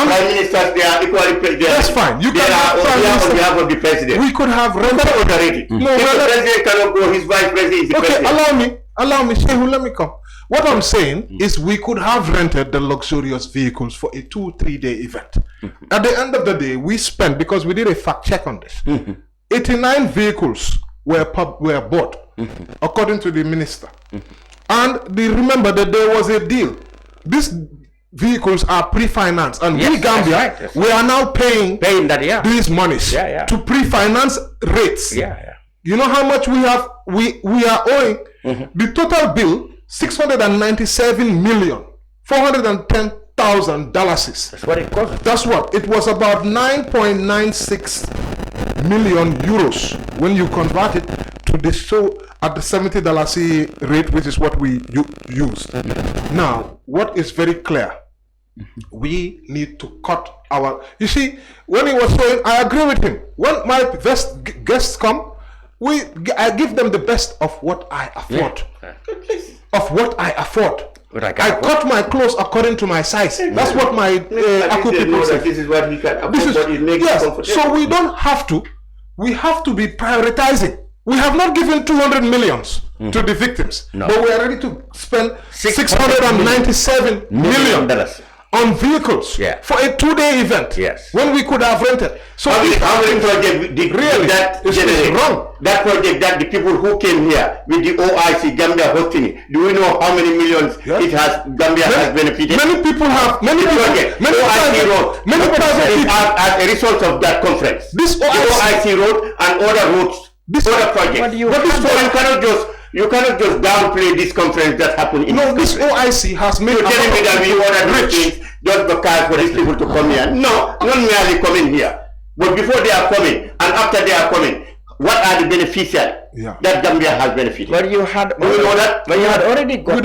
Prime ministers, they are equally. That's fine. You can have prime ministers. On behalf of the president. We could have rented. No, the president cannot go. His vice president is the president. Allow me, Saihou, let me come. What I'm saying is we could have rented the luxurious vehicles for a 2-3 day event. At the end of the day, we spent, because we did a fact check on this, 89 vehicles were bought, according to the minister. And remember that there was a deal. These vehicles are pre-financed, and we Gambia, we are now paying that, these monies to pre-finance rates. You know how much we have? We are owing. The total bill, $697,410,000. That's what it cost. That's what it was, about 9.96 million euros when you convert it to this. So at the $70 CA rate, which is what we used. Now, what is very clear, we need to cut our. You see, when he was saying, I agree with him. When my guests come, I give them the best of what I afford. Of what I afford. I cut my clothes according to my size. That's what my people say. This is what we can afford, but it makes it comfortable. So we don't have to. We have to be prioritizing. We have not given 200 millions to the victims, but we are ready to spend $697 million on vehicles for a 2-day event. When we could have rented. So how many projects really that is wrong? That project that the people who came here with the OIC Gambia hosting it, do we know how many millions it has Gambia has benefited? Many people have many projects. OIC road as a result of that conference. This OIC road and other roads, other projects. You cannot just downplay this conference that happened in this OIC has made. You're telling me that we ordered these things just because for these people to come here. No, not merely coming here. But before they are coming and after they are coming, what are the beneficiaries that Gambia has benefited? But you had already got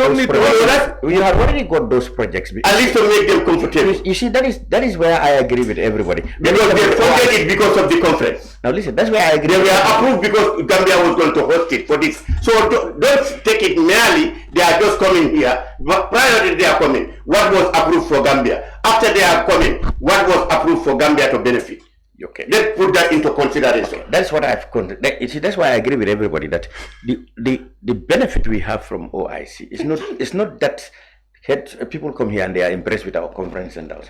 those projects. At least to make them comfortable. You see, that is where I agree with everybody. Because they funded it because of the conference. Now listen, that's where I agree. They were approved because Gambia was going to host it for this. So don't take it merely they are just coming here. But prior to their coming, what was approved for Gambia? After they are coming, what was approved for Gambia to benefit? Okay, let's put that into consideration. That's what I've you see, that's why I agree with everybody that the benefit we have from OIC is not that people come here and they are impressed with our conference and all.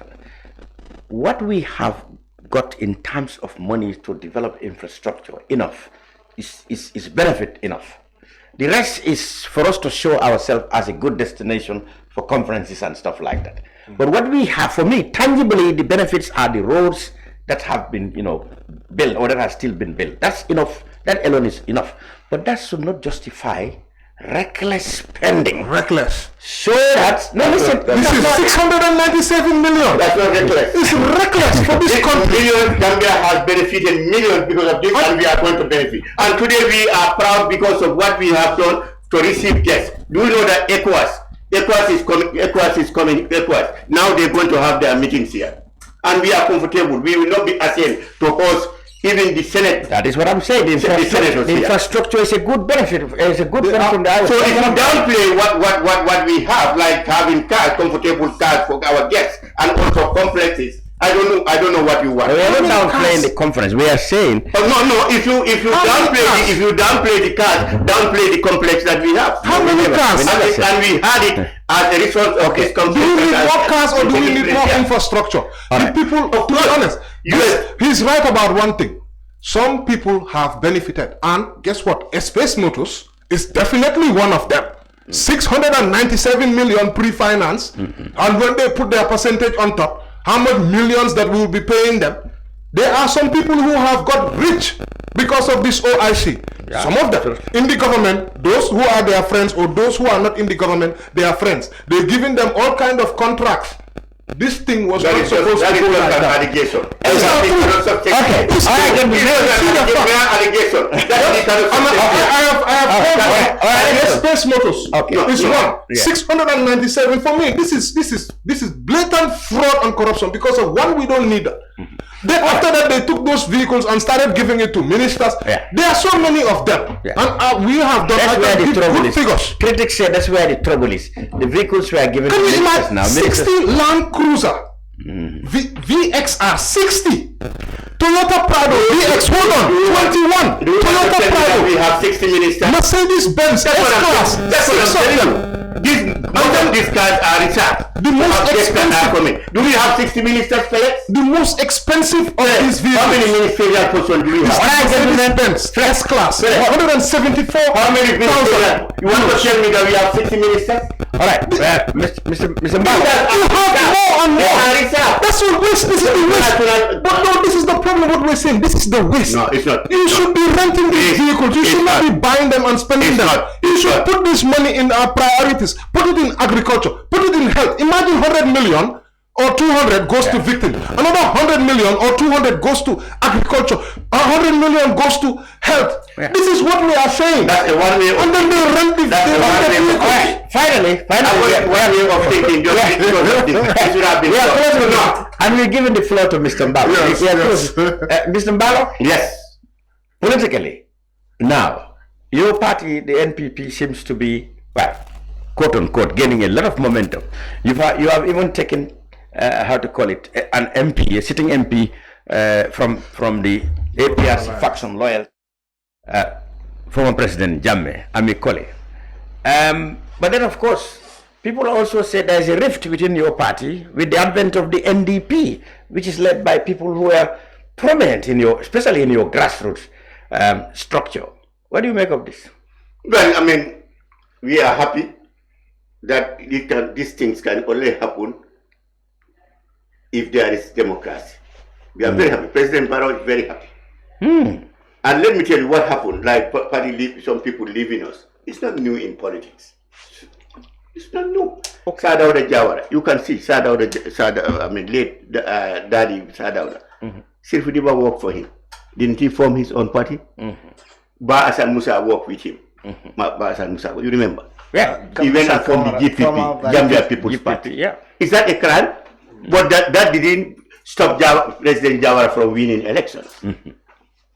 What we have got in terms of money to develop infrastructure enough is benefit enough. The rest is for us to show ourselves as a good destination for conferences and stuff like that. But what we have, for me, tangibly, the benefits are the roads that have been, built or that has still been built. That's enough. That alone is enough. But that should not justify reckless spending. Reckless. So that's this is 697 million. That's not reckless. It's reckless for this country. Millions, Gambia has benefited millions because of this, and we are going to benefit. And today we are proud because of what we have done to receive guests. Do you know that ECOWAS is coming. Now they're going to have their meetings here. And we are comfortable. We will not be ashamed to host even the Senate. That is what I'm saying. The infrastructure is a good benefit. It's a good benefit. So if you downplay what we have, like having cars, comfortable cars for our guests, and also complexes, I don't know what you want. We are not downplaying the conference. We are saying. No. If you downplay the cars, downplay the complex that we have. How many cars? And we had it as a result of this complex. Do we need more cars or do we need more infrastructure? The people, to be honest, he's right about one thing. Some people have benefited, and guess what? Space Motors is definitely one of them. 697 million pre-finance, and when they put their percentage on top, how much millions that we will be paying them? There are some people who have got rich because of this OIC. Yeah. Some of them in the government, those who are their friends or those who are not in the government, they are friends. They're giving them all kind of contracts. This thing was not supposed to go like that. Allegation. Exactly. Okay. Allegation. I have Space Motors. Okay. It's wrong. 697 for me. This is blatant fraud and corruption because of one, we don't need that. Then after that, they took those vehicles and started giving it to ministers. Yeah. There are so many of them, and we have done. That's where the trouble is. Figures. Critics say that's where the trouble is. The vehicles were given to ministers now. 60 Land Cruiser, VXR 60, Toyota Prado VX. Hold on, 21. Toyota Prado. We have 60 ministers. Mercedes Benz S-Class. That's what I'm telling you. These cars are reserved. The most expensive. Do we have 60 ministers, Felix? The most expensive of these vehicles. How many ministerial positions do we have? Mercedes-Benz S-Class, 174. How many ministerial? You want to tell me that we have 60 ministers? All right, Mr. Mballow. You have more and more. That's what waste. This is the waste. But no, this is the problem. What we're saying. This is the waste. No, it's not. You should be renting these vehicles. You should not be buying them and spending them. You should put this money in our priorities. Put it in agriculture. Put it in health. Imagine 100 million or 200 goes to victims. Another 100 million or 200 goes to agriculture. 100 million goes to health. This is what we are saying. That's a one way. And then they rent the Finally, way of thinking. And we're giving the floor to Mr. Mballow. Yes. Mr. Mballow? Yes. Politically, now, your party, the NPP, seems to be, well, quote unquote, gaining a lot of momentum. You have even taken, how to call it, an MP, a sitting MP from the APRC faction loyal, former President Jammeh, Amikole. But then, of course, people also say there's a rift within your party with the advent of the NDP, which is led by people who are prominent in especially in your grassroots structure. What do you make of this? Well, I mean, we are happy that these things can only happen if there is democracy. We are very happy. President Barrow is very happy. And let me tell you what happened. Like some people leaving us. It's not new in politics. It's not new. Okay. Sadauda Jawara. You can see late Daddy Sadauda. Sirfudiba worked for him. Didn't he form his own party? Ba Hassan Musa worked with him. Ba Hassan Musa, you remember? Yeah. He went and formed the GPP, Gambia People's Party. Yeah. Is that a crime? But that didn't stop President Jawara from winning elections.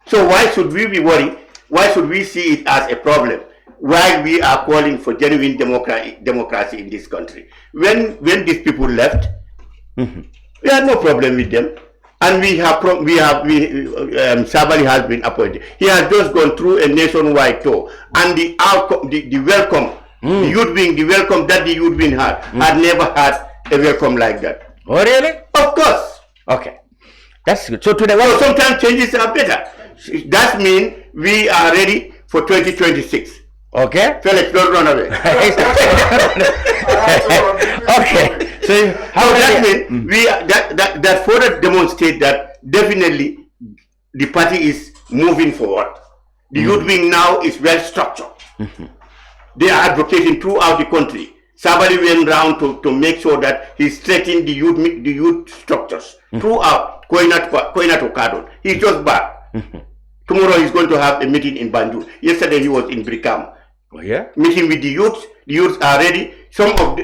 So why should we be worried? Why should we see it as a problem? While we are calling for genuine democracy in this country. When these people left, we had no problem with them. And Sabali has been appointed. He has just gone through a nationwide tour. And the outcome, the welcome, the youth wing had never had a welcome like that. Oh, really? Of course. Okay. That's good. So today, sometimes changes are better. That means we are ready for 2026. Okay. Felix, don't run away. Okay. So how that means that further demonstrate that definitely the party is moving forward. The youth wing now is well structured. They are advocating throughout the country. Sabali went round to make sure that he strengthened the youth structures throughout Koina to Kadon. He's just back. Tomorrow he's going to have a meeting in Banjul. Yesterday he was in Brikama. Oh, yeah? Meeting with the youths. The youths are ready. Some of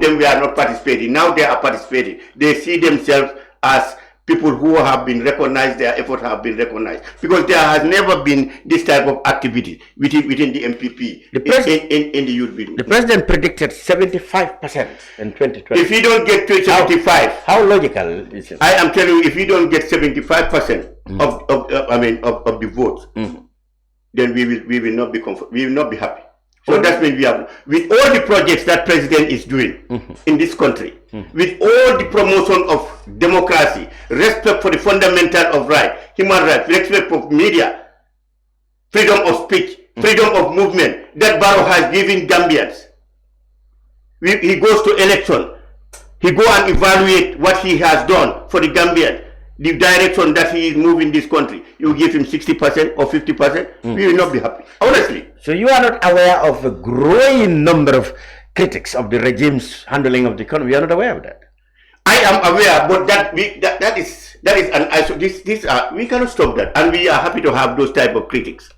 them were not participating. Now they are participating. They see themselves as people who have been recognized, their efforts have been recognized. Because there has never been this type of activity within the MPP in the youth building. The president predicted 75% in 2020. If you don't get to 75, how logical is it? I am telling you, if you don't get 75% of the votes, then we will not be happy. So that means we have, with all the projects that president is doing in this country, with all the promotion of democracy, respect for the fundamental of rights, human rights, respect for media, freedom of speech, freedom of movement, that Barrow has given Gambians. He goes to election, he go and evaluate what he has done for the Gambians, the direction that he is moving this country. You give him 60% or 50%, we will not be happy, honestly. So you are not aware of a growing number of critics of the regime's handling of the economy? You are not aware of that? I am aware, but we cannot stop that, and we are happy to have those type of critics.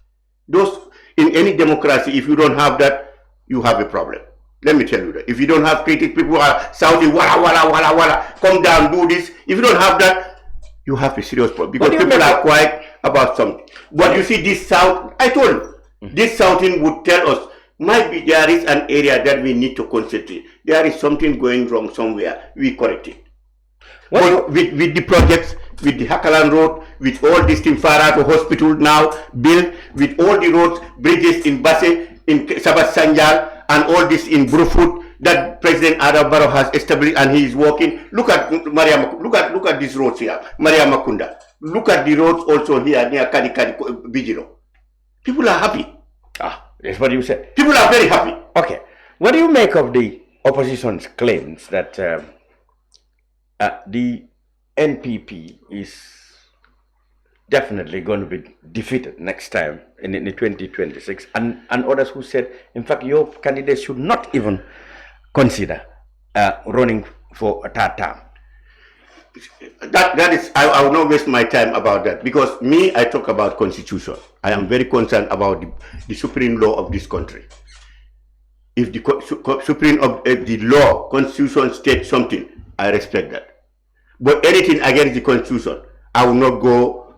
Those in any democracy, if you don't have that, you have a problem. Let me tell you that. If you don't have critics, people are shouting wala wala wala wala, come down, do this. If you don't have that, you have a serious problem, because people are quiet about something. But you see, this South, I told you, this Southing would tell us, might be there is an area that we need to concentrate. There is something going wrong somewhere, we correct it. But with the projects, with the Hakalan Road, with all this Timfarato Hospital now built, with all the roads, bridges in Basse, in Sabat Sanjal, and all this in Brufut, that President Adam Barrow has established, and he is working. Look at look at these roads here, Maria Makunda. Look at the roads also here near Kadikadi Bijiro. People are happy. That's what you said. People are very happy. Okay. What do you make of the opposition's claims that the NPP is definitely going to be defeated next time in 2026, and others who said, in fact, your candidate should not even consider running for a third term? That is, I will not waste my time about that, because me, I talk about constitution. I am very concerned about the supreme law of this country. If the supreme of the law, constitution states something, I respect that. But anything against the constitution, I will not go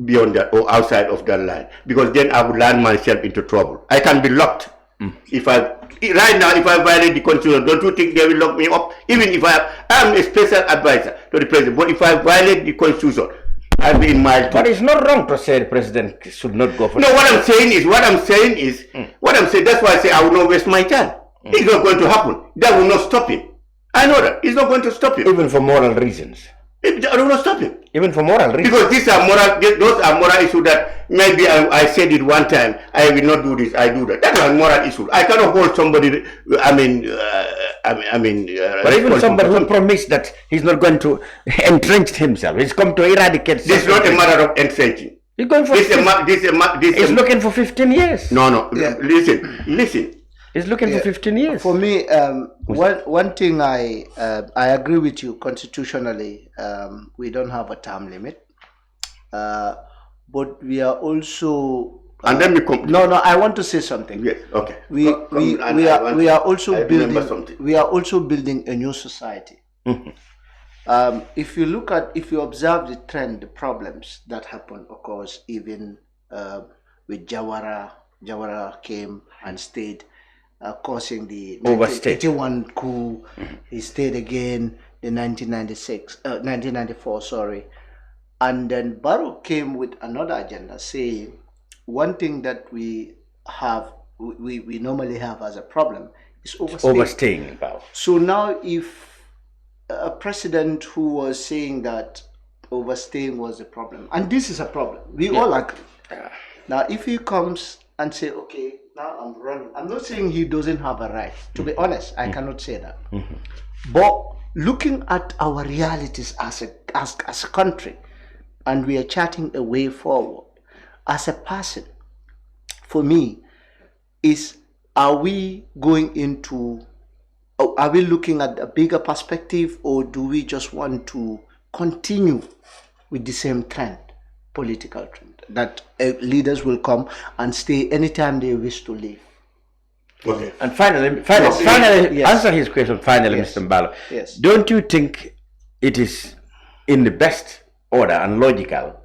beyond that or outside of that line, because then I would land myself into trouble. I can be locked. Right now, if I violate the constitution, don't you think they will lock me up? Even if I am a special advisor to the president, but if I violate the constitution, I'll be in my... But it's not wrong to say the president should not go for... No, what I'm saying is, that's why I say I will not waste my time. It's not going to happen. That will not stop him. I know that. It's not going to stop him. Even for moral reasons. I will not stop him. Even for moral reasons. Because those are moral issues that maybe I said it one time, I will not do this, I do that. That's a moral issue. I cannot hold somebody, but even somebody who promised that he's not going to entrench himself, he's come to eradicate... This is not a matter of entrenching. He's going for... He's looking for 15 years. No. Yeah. Listen. He's looking for 15 years. For me, one thing I agree with you constitutionally. We don't have a term limit, but we are also. And then we conclude. No. I want to say something. Yes. Okay. We are also building. We are also building a new society. If you observe the trend, the problems that happen, of course, even with Jawara came and stayed. Causing the 1981 coup, he stayed again in 1994, sorry. And then Barrow came with another agenda, saying one thing that we normally have as a problem is overstaying power. So now if a president who was saying that overstaying was a problem, and this is a problem, we all agree. Now if he comes and say, okay, now I'm running. I'm not saying he doesn't have a right. To be honest, I cannot say that. But looking at our realities as a country, and we are charting a way forward, as a person, for me, are we looking at a bigger perspective, or do we just want to continue with the same trend, political trend, that leaders will come and stay anytime they wish to leave? Okay. And finally, yes. Answer his question finally, Yes. Mr. Mballow. Yes. Don't you think it is in the best order and logical,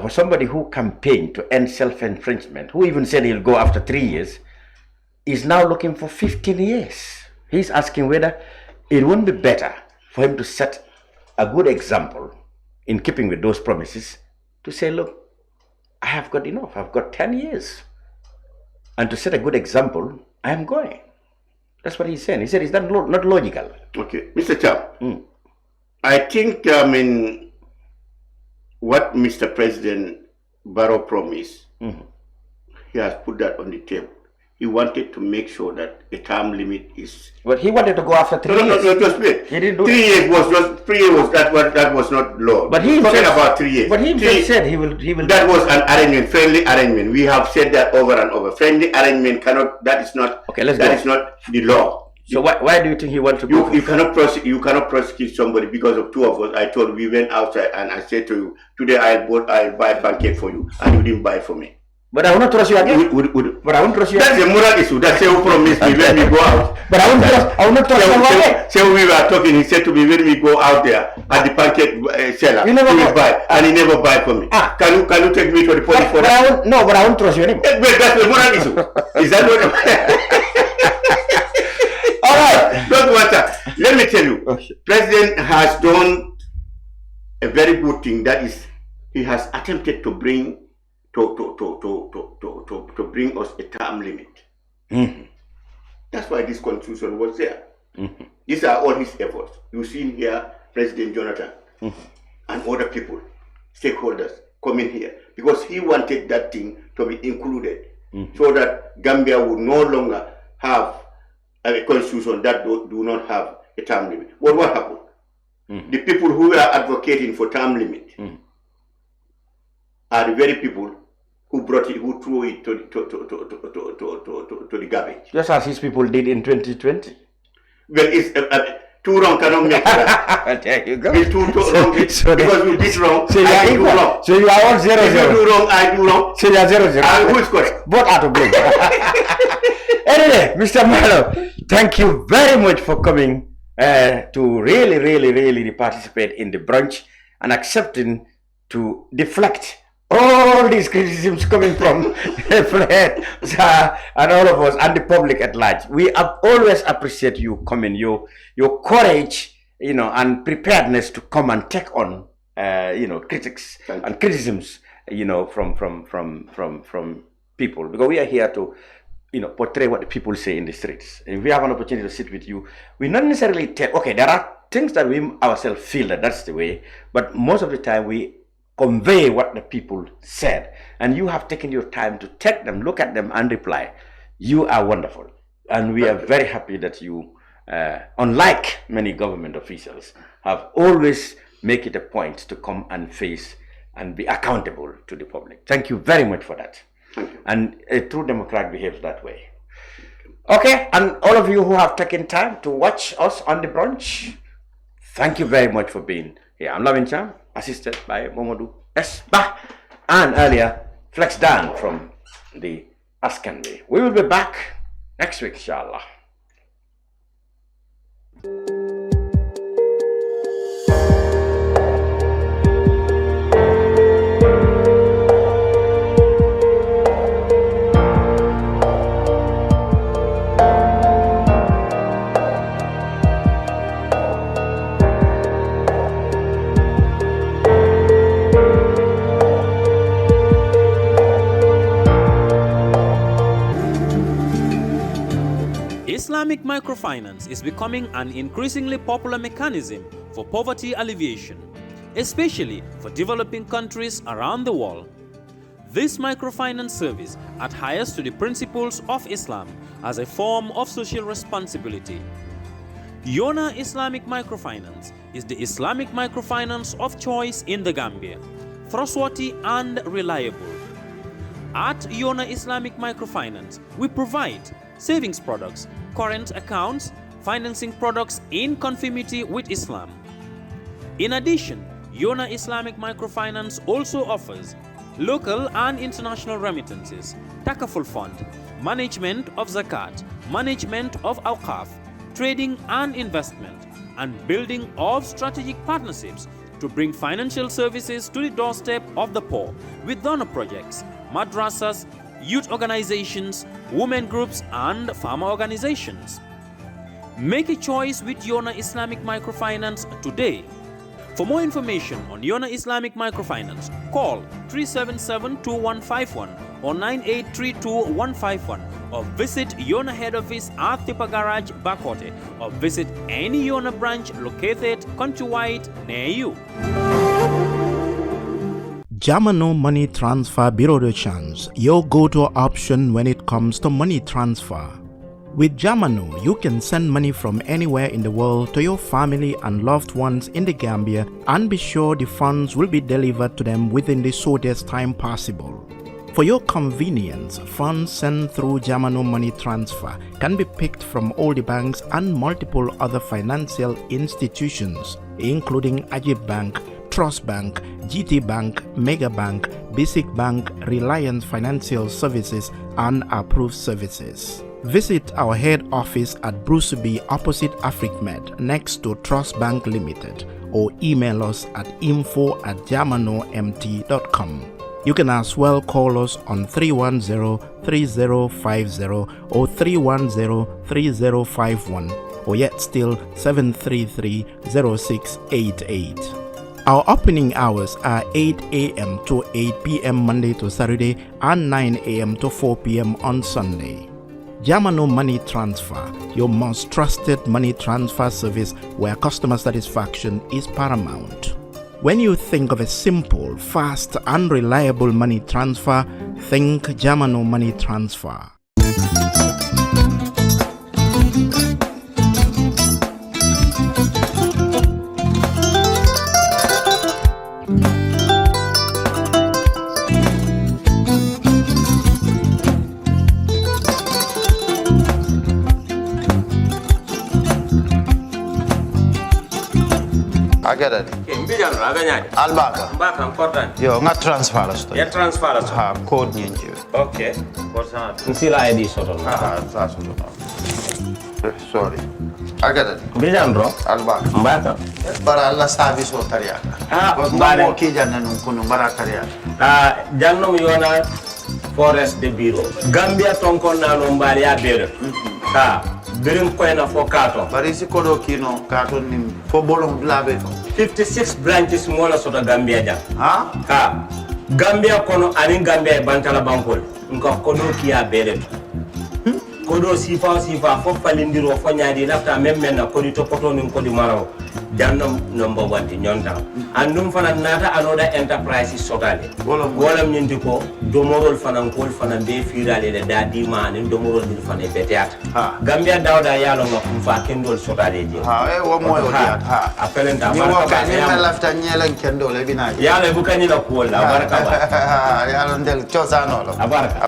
for somebody who campaigned to end self-infringement, who even said he'll go after 3 years, is now looking for 15 years. He's asking whether it wouldn't be better for him to set a good example in keeping with those promises, to say, look, I have got enough. I've got 10 years. And to set a good example, I am going. That's what he's saying. He said, is that not logical? Okay. Mr. Cham, I think, what Mr. President Barrow promised, he has put that on the table. He wanted to make sure that a term limit is. But he wanted to go after 3 years. No, just wait. He didn't do 3 years was that was not law. But he talking about 3 years. But he himself said he will. That was an arrangement, friendly arrangement. We have said that over and over. Friendly arrangement cannot. That is not. Okay, let's go. That is not the law. So why do you think he wants to go? You cannot prosecute somebody because of two of us. I told we went outside and I said to you, today I'll buy a pancake for you, and you didn't buy it for me. But I will not trust you again. But I won't trust you. That's a moral issue. That's who promised me when we go out. But I will not trust you again. So we were talking. He said to me when we go out there at the pancake seller, you never he will buy, and he never buy for me. Can you take me to the police for that? But I won't trust you anymore. Wait, that's a moral issue. Is that what? All right. Don't matter. Let me tell you, President has done a very good thing. That is, he has attempted to bring to bring us a term limit. That's why this constitution was there. These are all his efforts. You see here, President Jonathan and other people, stakeholders, coming here because he wanted that thing to be included, so that Gambia would no longer have a constitution that do not have a term limit. Well, what happened? The people who are advocating for term limit are the very people who brought it, who threw it to the garbage. Just as his people did in 2020. Well, it's two wrong cannot make right. There you go. Two wrong because you did wrong. So I do wrong. So you are all 0-0. If you do wrong, I do wrong. So you are 0-0. Who is correct? Both are to blame. Anyway, Mr. Mballow, thank you very much for coming to really participate in the brunch and accepting to deflect all these criticisms coming from Fred and all of us and the public at large. We always appreciate you coming, your courage, and preparedness to come and take on, critics and criticisms, from people, because we are here to, portray what the people say in the streets. And if we have an opportunity to sit with you, we not necessarily take, okay, there are things that we ourselves feel that's the way, but most of the time we convey what the people said, and you have taken your time to take them, look at them, and reply. You are wonderful, and we are very happy that you, unlike many government officials, have always make it a point to come and face and be accountable to the public. Thank you very much for that. Thank you. And a true Democrat behaves that way. Okay, and all of you who have taken time to watch us on the brunch, thank you very much for being here. I'm Lavin Cham, assisted by Momodu S. Bah, and earlier Flex Dan from the Askanby. We will be back next week, inshallah. Islamic microfinance is becoming an increasingly popular mechanism for poverty alleviation, especially for developing countries around the world. This microfinance service adheres to the principles of Islam as a form of social responsibility. Yona Islamic Microfinance is the Islamic microfinance of choice in the Gambia, trustworthy and reliable. At Yona Islamic Microfinance, we provide savings products, current accounts, financing products in conformity with Islam. In addition, Yona Islamic Microfinance also offers local and international remittances, takaful fund, management of zakat, management of awqaf, trading and investment, and building of strategic partnerships to bring financial services to the doorstep of the poor with donor projects, madrasas, youth organizations, women groups, and farmer organizations. Make a choice with Yona Islamic Microfinance today. For more information on Yona Islamic Microfinance, call 377-2151 or 9832-151 or visit Yona head office at Tipa Garage, Bakote, or visit any Yona branch located countrywide near you. Jamano Money Transfer Bureau de Change, your go-to option when it comes to money transfer. With Jamano, you can send money from anywhere in the world to your family and loved ones in the Gambia and be sure the funds will be delivered to them within the shortest time possible. For your convenience, funds sent through Jamano Money Transfer can be picked from all the banks and multiple other financial institutions, including Ajib Bank, Trust Bank, GT Bank, Mega Bank, Basic Bank, Reliance Financial Services, and Approved Services. Visit our head office at Bruce B opposite AfricMed next to Trust Bank Limited or email us at info@jamanomt.com. You can as well call us on 310-3050 or 310-3051 or yet still 733-0688. Our opening hours are 8 a.m. to 8 p.m. Monday to Saturday and 9 a.m. to 4 p.m. on Sunday. Jamano Money Transfer, your most trusted money transfer service where customer satisfaction is paramount. When you think of a simple, fast, and reliable money transfer, think Jamano Money Transfer. Agada Mbijan raganya Albaka mbaka important yo nga transfer la sto ya transfer la ha code nyinji okay cosa nsila ID soto sa soto sorry agada Mbijan bro Albaka mbaka bara alla service o tariya mbare mo ki janna nun kunu bara tariya jannom yona forest de bureau Gambia tonkon na no mbari ya bere birin koyna fo kato bari si kodo kino kato nim fo bolon labe 56 branches mola soto Gambia jam ha Gambia kono ani Gambia bantala bankol nko kono kiya bere kodo sifa fo falindiro fo nyaadi lafta memmen na kodi to poto nin kodi maraw jannom number 1 ti nyonta andum fana nata anoda enterprise sotale golam nyindi ko domorol fana kol fana be firale de dadi man domorol dil fana beteat Gambia dawda yalo ngam fa kendol sotale je wo moyo diat apelenta baraka ni na lafta nyelan kendol e binaji yalo bu kanila ko la baraka ba yalo ndel ciosano lo baraka